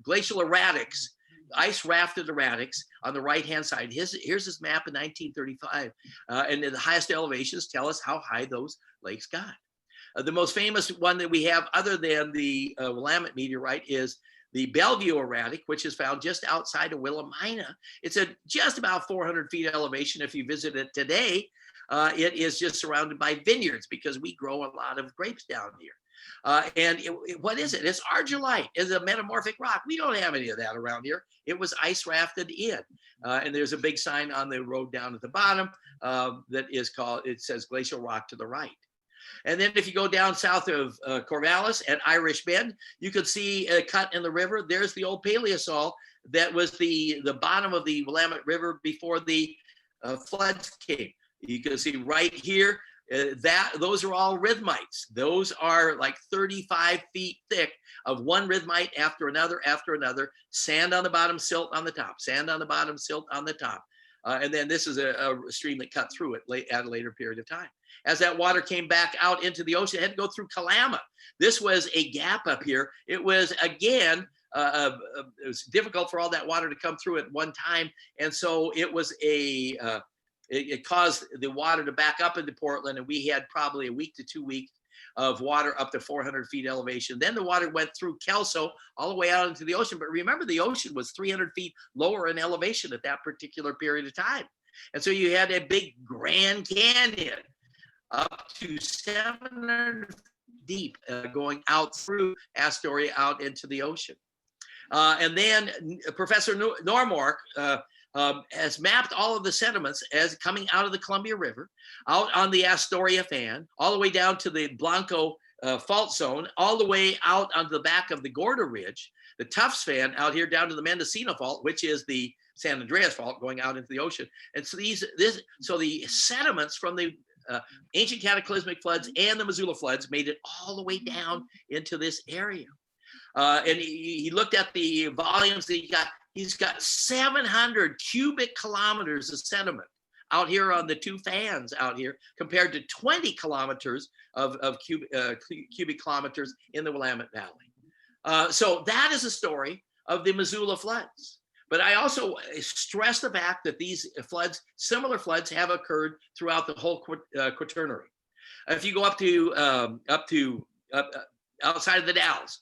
glacial erratics, ice rafted erratics on the right-hand side. Here's his map in 1935. And the highest elevations tell us how high those lakes got. The most famous one that we have, other than the Willamette Meteorite, is the Bellevue erratic, which is found just outside of Willamina. It's at just about 400 feet elevation. If you visit it today, it is just surrounded by vineyards because we grow a lot of grapes down here. And what is it? It's argillite. It's a metamorphic rock. We don't have any of that around here. It was ice rafted in. And there's a big sign on the road down at the bottom that is called, it says Glacial Rock to the right. And then if you go down south of Corvallis at Irish Bend, you could see a cut in the river. There's the old Paleosol that was the bottom of the Willamette River before the floods came. You can see right here, those are all rhythmites. Those are like 35 feet thick of one rhythmite after another, sand on the bottom, silt on the top, sand on the bottom, silt on the top. And then this is a stream that cut through it at a later period of time. As that water came back out into the ocean, it had to go through Kalama. This was a gap up here. It was, again, it was difficult for all that water to come through at one time. And so it was it caused the water to back up into Portland. And we had probably a week to 2 weeks of water up to 400 feet elevation. Then the water went through Kelso all the way out into the ocean. But remember, the ocean was 300 feet lower in elevation at that particular period of time. And so you had a big Grand Canyon up to 700 deep going out through Astoria out into the ocean. And then Professor Normork has mapped all of the sediments as coming out of the Columbia River, out on the Astoria fan, all the way down to the Blanco fault zone, all the way out onto the back of the Gorda Ridge, the Tufts fan out here down to the Mendocino Fault, which is the San Andreas Fault going out into the ocean. And so the sediments from the ancient cataclysmic floods and the Missoula floods made it all the way down into this area. And he looked at the volumes that he got. He's got 700 cubic kilometers of sediment out here on the two fans out here, compared to 20 kilometers of cubic kilometers in the Willamette Valley. So that is a story of the Missoula floods. But I also stress the fact that these floods, similar floods, have occurred throughout the whole Quaternary. If you go up to outside of the Dalles,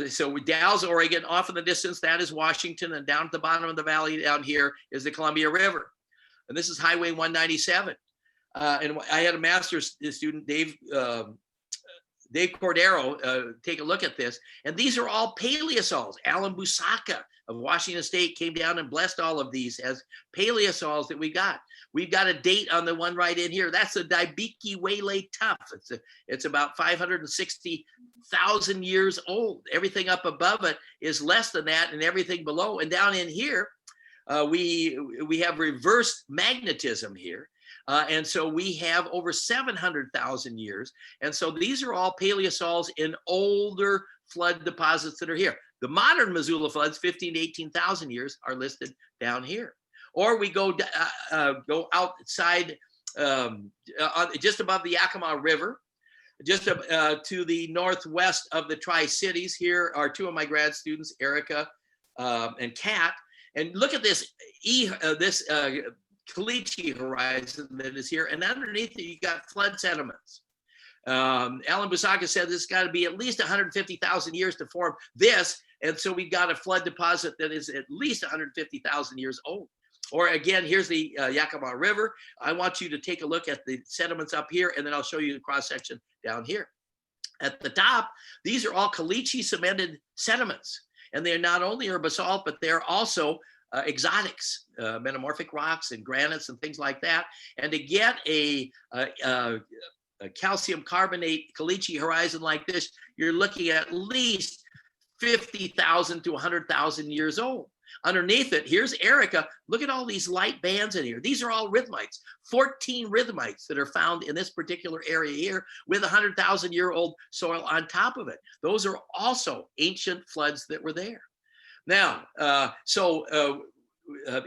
so Dalles, Oregon, off in the distance, that is Washington, and down at the bottom of the valley down here is the Columbia River. And this is Highway 197. And I had a master's student, Dave Cordero, take a look at this. And these are all paleosols. Alan Busaka of Washington State came down and blessed all of these as paleosols that we got. We've got a date on the one right in here. That's a Dibiki Waylay Tuff. It's about 560,000 years old. Everything up above it is less than that, and everything below. And down in here, we have reverse magnetism here. And so we have over 700,000 years. And so these are all paleosols in older flood deposits that are here. The modern Missoula floods, 15 to 18,000 years, are listed down here. Or we go outside, just above the Yakima River, just to the northwest of the Tri-Cities. Here are two of my grad students, Erica and Kat. And look at this caliche horizon that is here, and underneath it you got flood sediments. Alan Busaka said this has got to be at least 150,000 years to form this, and so we got a flood deposit that is at least 150,000 years old. Or again, here's the Yakima River. I want you to take a look at the sediments up here, and then I'll show you the cross section down here. At the top, these are all caliche cemented sediments, and they're not only are basalt, but they're also exotics, metamorphic rocks and granites and things like that. And to get a calcium carbonate caliche horizon like this, you're looking at least 50,000 to 100,000 years old. Underneath it, here's Erica. Look at all these light bands in here. These are all rhythmites, 14 rhythmites that are found in this particular area here with 100,000-year-old soil on top of it. Those are also ancient floods that were there. Now,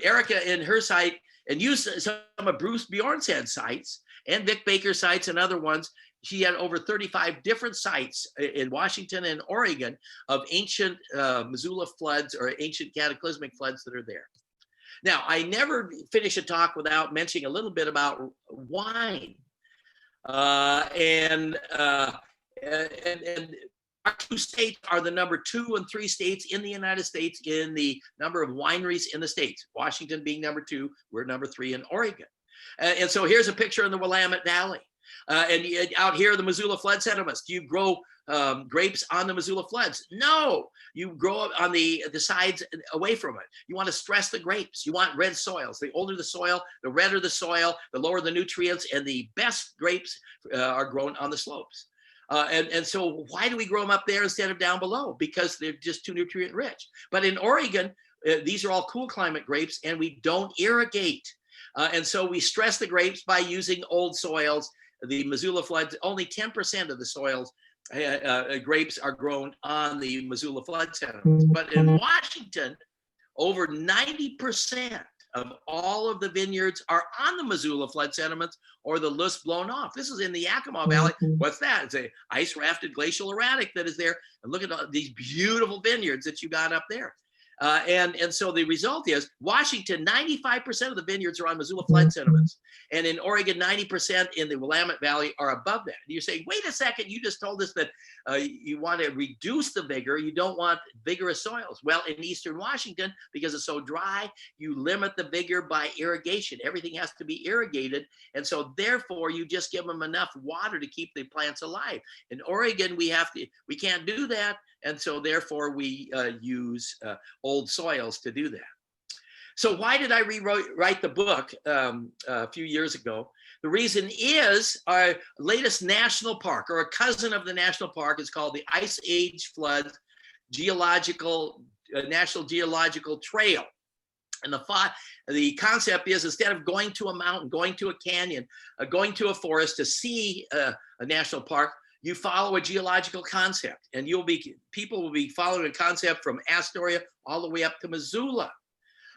Erica in her site, and used some of Bruce Bjornstad's sites and Vic Baker's sites and other ones. She had over 35 different sites in Washington and Oregon of ancient Missoula floods or ancient cataclysmic floods that are there. Now, I never finish a talk without mentioning a little bit about wine. And our two states are the number 2 and 3 states in the United States in the number of wineries in the states. Washington being number 2, we're number 3 in Oregon. And so here's a picture in the Willamette Valley. And out here, the Missoula flood sediments. Do you grow grapes on the Missoula floods? No, you grow up on the sides away from it. You want to stress the grapes. You want red soils. The older the soil, the redder the soil, the lower the nutrients, and the best grapes are grown on the slopes. And so why do we grow them up there instead of down below? Because they're just too nutrient rich. But in Oregon, these are all cool climate grapes, and we don't irrigate. And so we stress the grapes by using old soils. The Missoula floods, only 10% of the soils, grapes are grown on the Missoula flood sediments. But in Washington, over 90% of all of the vineyards are on the Missoula flood sediments or the loess blown off. This is in the Yakima Valley. What's that? It's a ice rafted glacial erratic that is there. And look at all these beautiful vineyards that you got up there. And so the result is Washington, 95% of the vineyards are on Missoula flood sediments. And in Oregon, 90% in the Willamette Valley are above that. And you're saying, wait a second, you just told us that you want to reduce the vigor. You don't want vigorous soils. Well, in Eastern Washington, because it's so dry, you limit the vigor by irrigation. Everything has to be irrigated. And so therefore, you just give them enough water to keep the plants alive. In Oregon, we can't do that. And so therefore, we use old soils to do that. So why did I rewrite the book a few years ago? The reason is our latest national park, or a cousin of the national park, is called the Ice Age Floods National Geological Trail. And the concept is, instead of going to a mountain, going to a canyon, going to a forest to see a national park, you follow a geological concept, and people will be following a concept from Astoria all the way up to Missoula.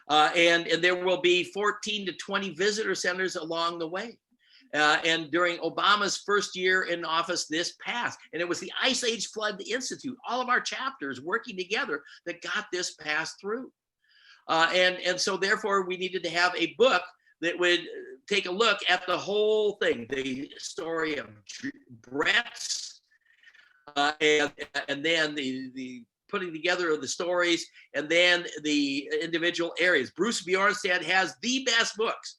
And there will be 14 to 20 visitor centers along the way. And during Obama's first year in office, this passed. And it was the Ice Age Flood Institute, all of our chapters working together, that got this passed through. And so therefore, we needed to have a book that would take a look at the whole thing, the story of Brett's, and then the putting together of the stories, and then the individual areas. Bruce Bjornstad has the best books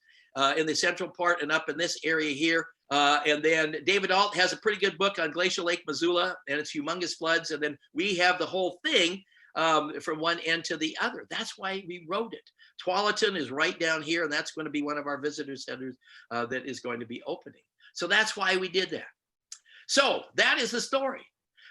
in the central part and up in this area here. And then David Alt has a pretty good book on Glacial Lake, Missoula, and its humongous floods. And then we have the whole thing from one end to the other. That's why we wrote it. Tualatin is right down here, and that's going to be one of our visitor centers that is going to be opening. So that's why we did that. So that is the story,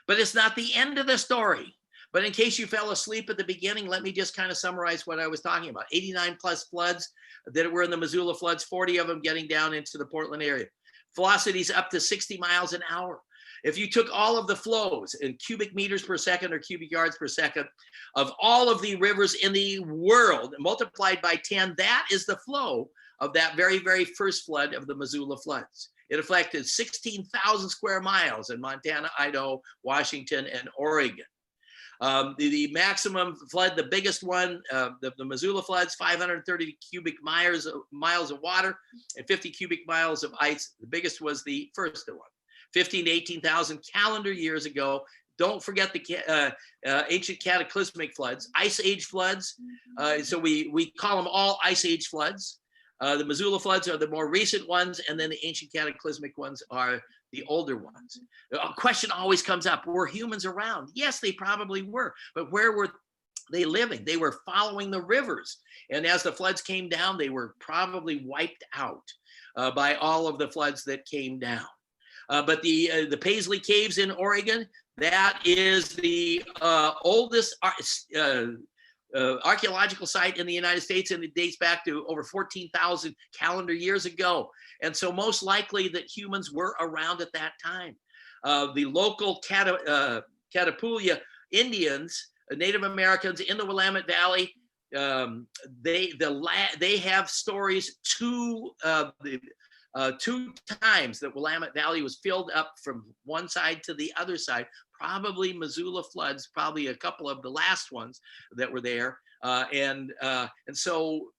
but it's not the end of the story. But in case you fell asleep at the beginning, let me just kind of summarize what I was talking about. 89 plus floods that were in the Missoula floods, 40 of them getting down into the Portland area. Velocities up to 60 miles an hour. If you took all of the flows in cubic meters per second or cubic yards per second of all of the rivers in the world multiplied by 10, that is the flow of that very, very first flood of the Missoula floods. It affected 16,000 square miles in Montana, Idaho, Washington, and Oregon. The maximum flood, the biggest one, the Missoula floods, 530 cubic miles of water and 50 cubic miles of ice. The biggest was the first one, 15 to 18,000 calendar years ago. Don't forget the ancient cataclysmic floods, ice age floods. So we call them all ice age floods. The Missoula floods are the more recent ones, and then the ancient cataclysmic ones are the older ones. A question always comes up: were humans around? Yes, they probably were, but where were they living? They were following the rivers, and as the floods came down, they were probably wiped out by all of the floods that came down. But the Paisley Caves in Oregon, that is the oldest archaeological site in the United States, and it dates back to over 14,000 calendar years ago. And so most likely that humans were around at that time. The local Catapulya Indians, Native Americans in the Willamette Valley, they have stories two times that Willamette Valley was filled up from one side to the other side. Probably Missoula floods, probably a couple of the last ones that were there, and so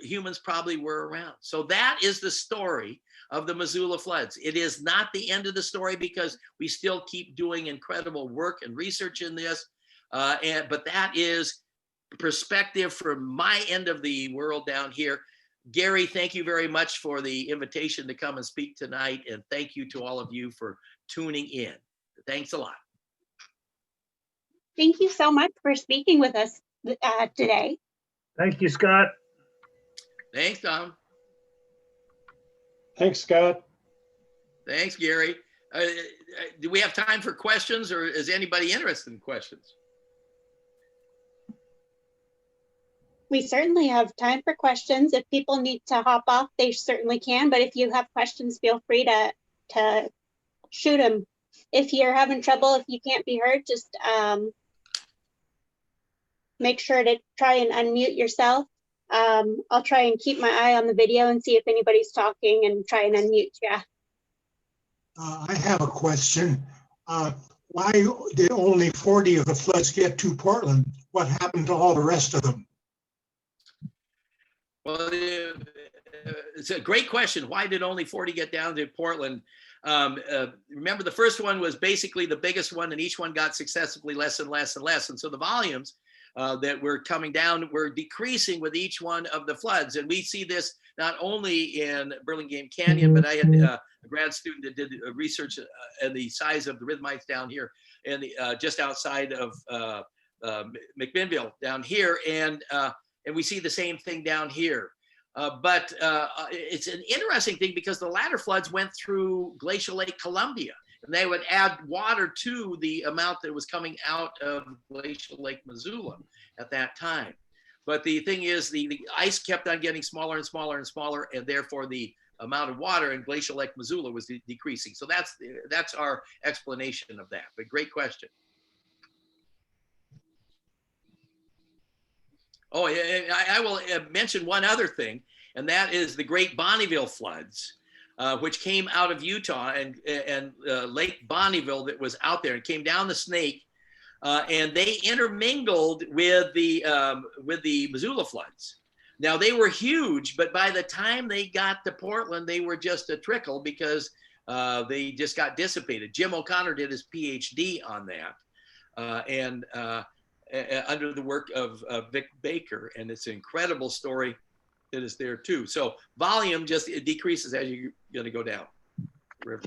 humans probably were around. So that is the story of the Missoula floods. It is not the end of the story, because we still keep doing incredible work and research in this, but that is perspective from my end of the world down here. Gary, thank you very much for the invitation to come and speak tonight, and thank you to all of you for tuning in. Thanks a lot. Thank you so much for speaking with us today. Thank you, Scott. Thanks, Tom. Thanks, Scott. Thanks, Gary. Do we have time for questions, or is anybody interested in questions? We certainly have time for questions. If people need to hop off, they certainly can. But if you have questions, feel free to shoot them. If you're having trouble, if you can't be heard, just make sure to try and unmute yourself. I'll try and keep my eye on the video and see if anybody's talking and try and unmute you. I have a question. Why did only 40 of the floods get to Portland? What happened to all the rest of them? Well, it's a great question. Why did only 40 get down to Portland? Remember, the first one was basically the biggest one, and each one got successively less and less and less. And so the volumes that were coming down were decreasing with each one of the floods. And we see this not only in Burlingame Canyon, but I had a grad student that did research and the size of the rhythmites down here and just outside of McMinnville down here. And we see the same thing down here. But it's an interesting thing because the latter floods went through Glacial Lake, Columbia, and they would add water to the amount that was coming out of Glacial Lake, Missoula at that time. But the thing is, the ice kept on getting smaller and smaller and smaller, and therefore the amount of water in Glacial Lake, Missoula was decreasing. So that's our explanation of that. But great question. Oh, yeah, I will mention one other thing, and that is the Great Bonneville Floods, which came out of Utah and Lake Bonneville that was out there and came down the Snake, and they intermingled with the Missoula floods. Now they were huge, but by the time they got to Portland, they were just a trickle because they just got dissipated. Jim O'Connor did his PhD on that, and under the work of Vic Baker, and it's an incredible story that is there too. So volume it decreases as you're going to go down river.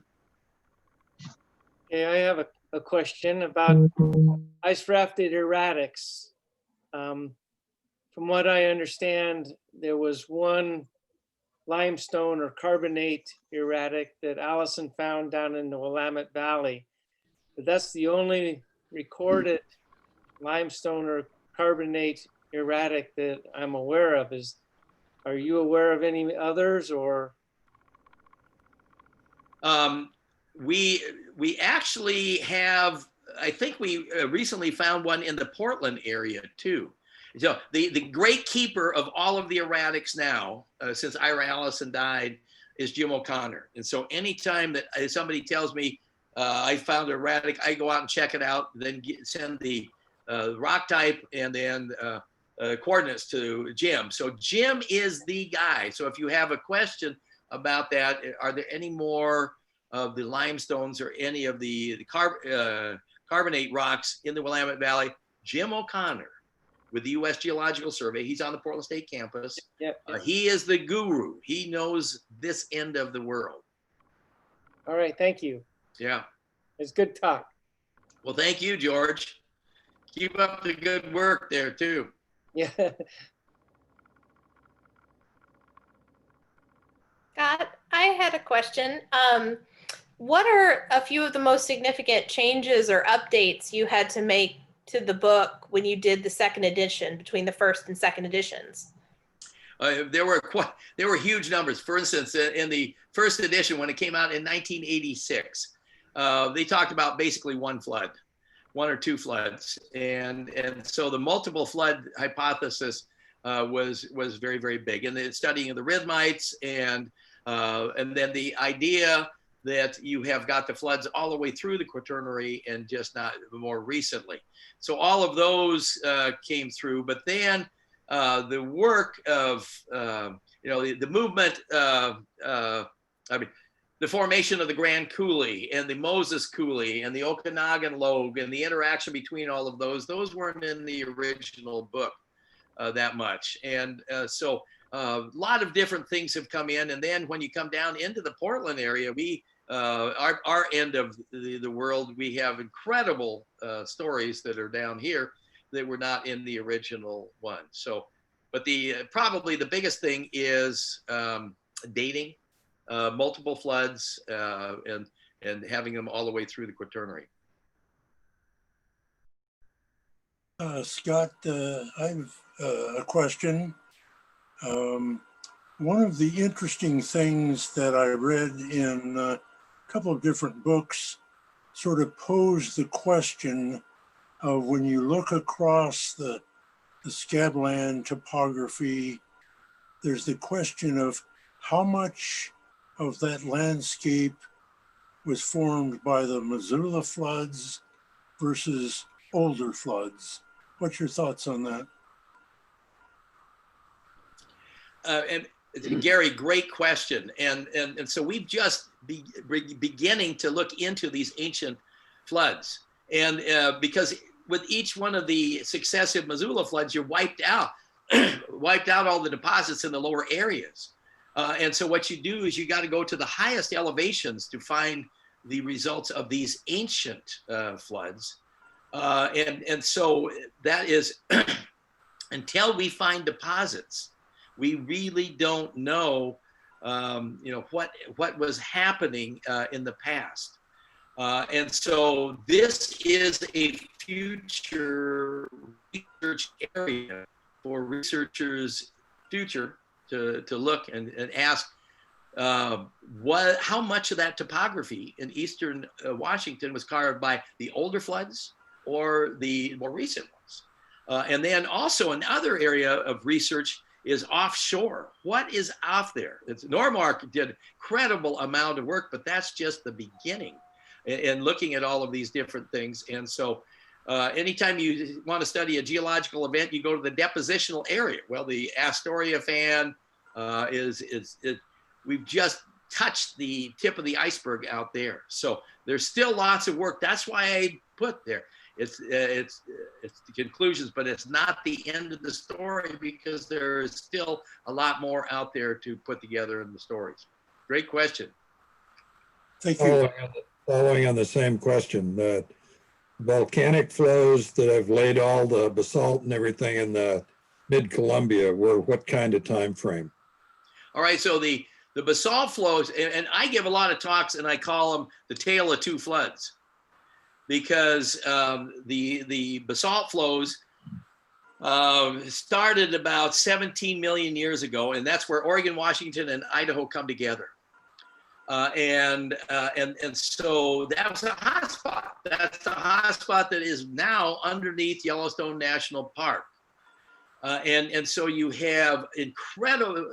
Okay, I have a question about ice rafted erratics. From what I understand, there was one limestone or carbonate erratic that Allison found down in the Willamette Valley. But that's the only recorded limestone or carbonate erratic that I'm aware of. Are you aware of any others, or? We actually have, I think we recently found one in the Portland area too. So the great keeper of all of the erratics now, since Ira Allison died, is Jim O'Connor. And so anytime that somebody tells me I found an erratic, I go out and check it out, then send the rock type and then coordinates to Jim. So Jim is the guy. So if you have a question about that, are there any more of the limestones or any of the carbonate rocks in the Willamette Valley? Jim O'Connor with the U.S. Geological Survey. He's on the Portland State campus. Yep. He is the guru. He knows this end of the world. All right, thank you. Yeah. It's good talk. Well, thank you, George. Keep up the good work there too. Yeah. Scott, I had a question. What are a few of the most significant changes or updates you had to make to the book when you did the second edition, between the first and second editions? There were huge numbers. For instance, in the first edition, when it came out in 1986, they talked about basically one or two floods, and so the multiple flood hypothesis was very, very big, and the studying of the rhythmites, and then the idea that you have got the floods all the way through the Quaternary and just not more recently. So all of those came through, but then the work of the movement, the formation of the Grand Coulee and the Moses Coulee and the Okanagan Log and the interaction between all of those weren't in the original book that much. And so a lot of different things have come in. And then when you come down into the Portland area, our end of the world, we have incredible stories that are down here that were not in the original one. So, but probably the biggest thing is dating. Multiple floods and having them all the way through the Quaternary. Scott, I have a question. One of the interesting things that I read in a couple of different books sort of posed the question of when you look across the scabland topography there's the question of how much of that landscape was formed by the Missoula floods versus older floods. What's your thoughts on that? And Gary, great question. And so we've just beginning to look into these ancient floods. And because with each one of the successive Missoula floods, you're wiped out all the deposits in the lower areas. And so what you do is you got to go to the highest elevations to find the results of these ancient floods. And so that is, until we find deposits, we really don't know, what was happening in the past. And so this is a future research area for researchers future to look and ask how much of that topography in eastern Washington was carved by the older floods or the more recent ones. And then also another area of research is offshore. What is off there? Normark did incredible amount of work, but that's just the beginning in looking at all of these different things. And so anytime you want to study a geological event, you go to the depositional area. Well, the Astoria fan we've just touched the tip of the iceberg out there. So there's still lots of work. That's why I put there. It's the conclusions, but it's not the end of the story because there is still a lot more out there to put together in the stories. Great question. Thank you. Following on the same question, the volcanic flows that have laid all the basalt and everything in the mid-Columbia were what kind of time frame? All right, so the basalt flows, and I give a lot of talks and I call them the tale of two floods, because the basalt flows started about 17 million years ago, and that's where Oregon, Washington, and Idaho come together. And so that was a hot spot. That's the hot spot that is now underneath Yellowstone National Park. And so you have incredible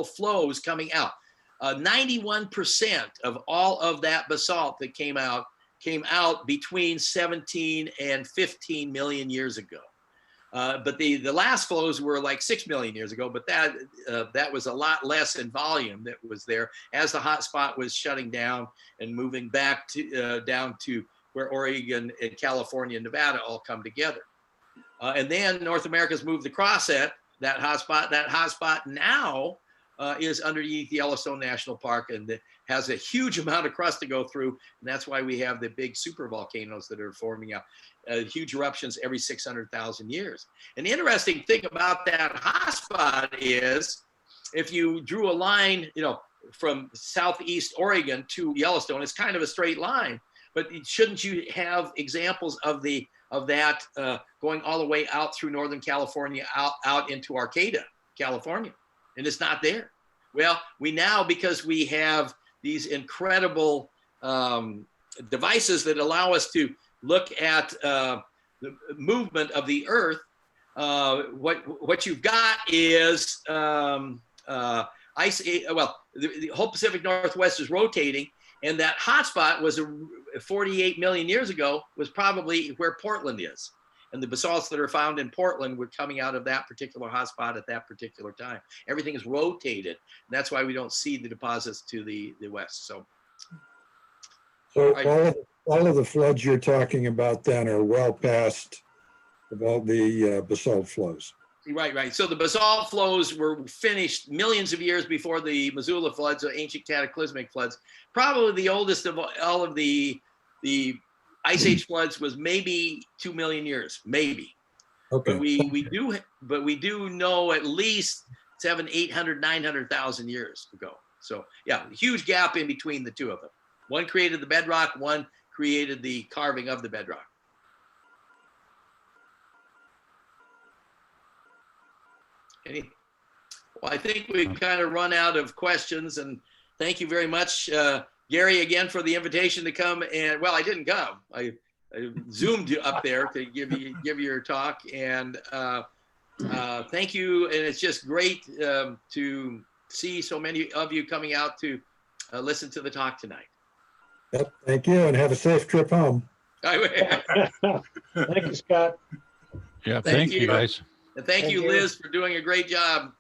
flows coming out. 91% of all of that basalt that came out between 17 and 15 million years ago. But the last flows were like 6 million years ago, but that was a lot less in volume that was there as the hot spot was shutting down and moving back to down to where Oregon and California and Nevada all come together. And then North America's moved across that hot spot. That hot spot now is underneath Yellowstone National Park, and it has a huge amount of crust to go through. And that's why we have the big super volcanoes that are forming up, huge eruptions every 600,000 years. An interesting thing about that hotspot is if you drew a line, from southeast Oregon to Yellowstone, it's kind of a straight line, but shouldn't you have examples of that going all the way out through Northern California, out into Arcata, California? And it's not there. Well, we now, because we have these incredible devices that allow us to look at the movement of the Earth, what you've got is ice. Well, the whole Pacific Northwest is rotating, and that hotspot was 48 million years ago was probably where Portland is. And the basalts that are found in Portland were coming out of that particular hotspot at that particular time. Everything is rotated. And that's why we don't see the deposits to the west. So all of the floods you're talking about then are well past about the basalt flows. Right. So the basalt flows were finished millions of years before the Missoula floods, or ancient cataclysmic floods. Probably the oldest of all of the Ice Age floods was maybe 2 million years, maybe. Okay. But we do know at least 700, 800, 900,000 years ago. So yeah, huge gap in between the two of them. One created the bedrock, one created the carving of the bedrock. Well, I think we've kind of run out of questions, and thank you very much, Gary, again, for the invitation to come. And well, I didn't come. I zoomed you up there to give you your talk, and Thank you, and it's just great to see so many of you coming out to listen to the talk tonight. Yep, thank you, and have a safe trip home. Thank you, Scott. Yeah, Thank thank you you. guys. And thank Thank you, you. Liz, for doing a great job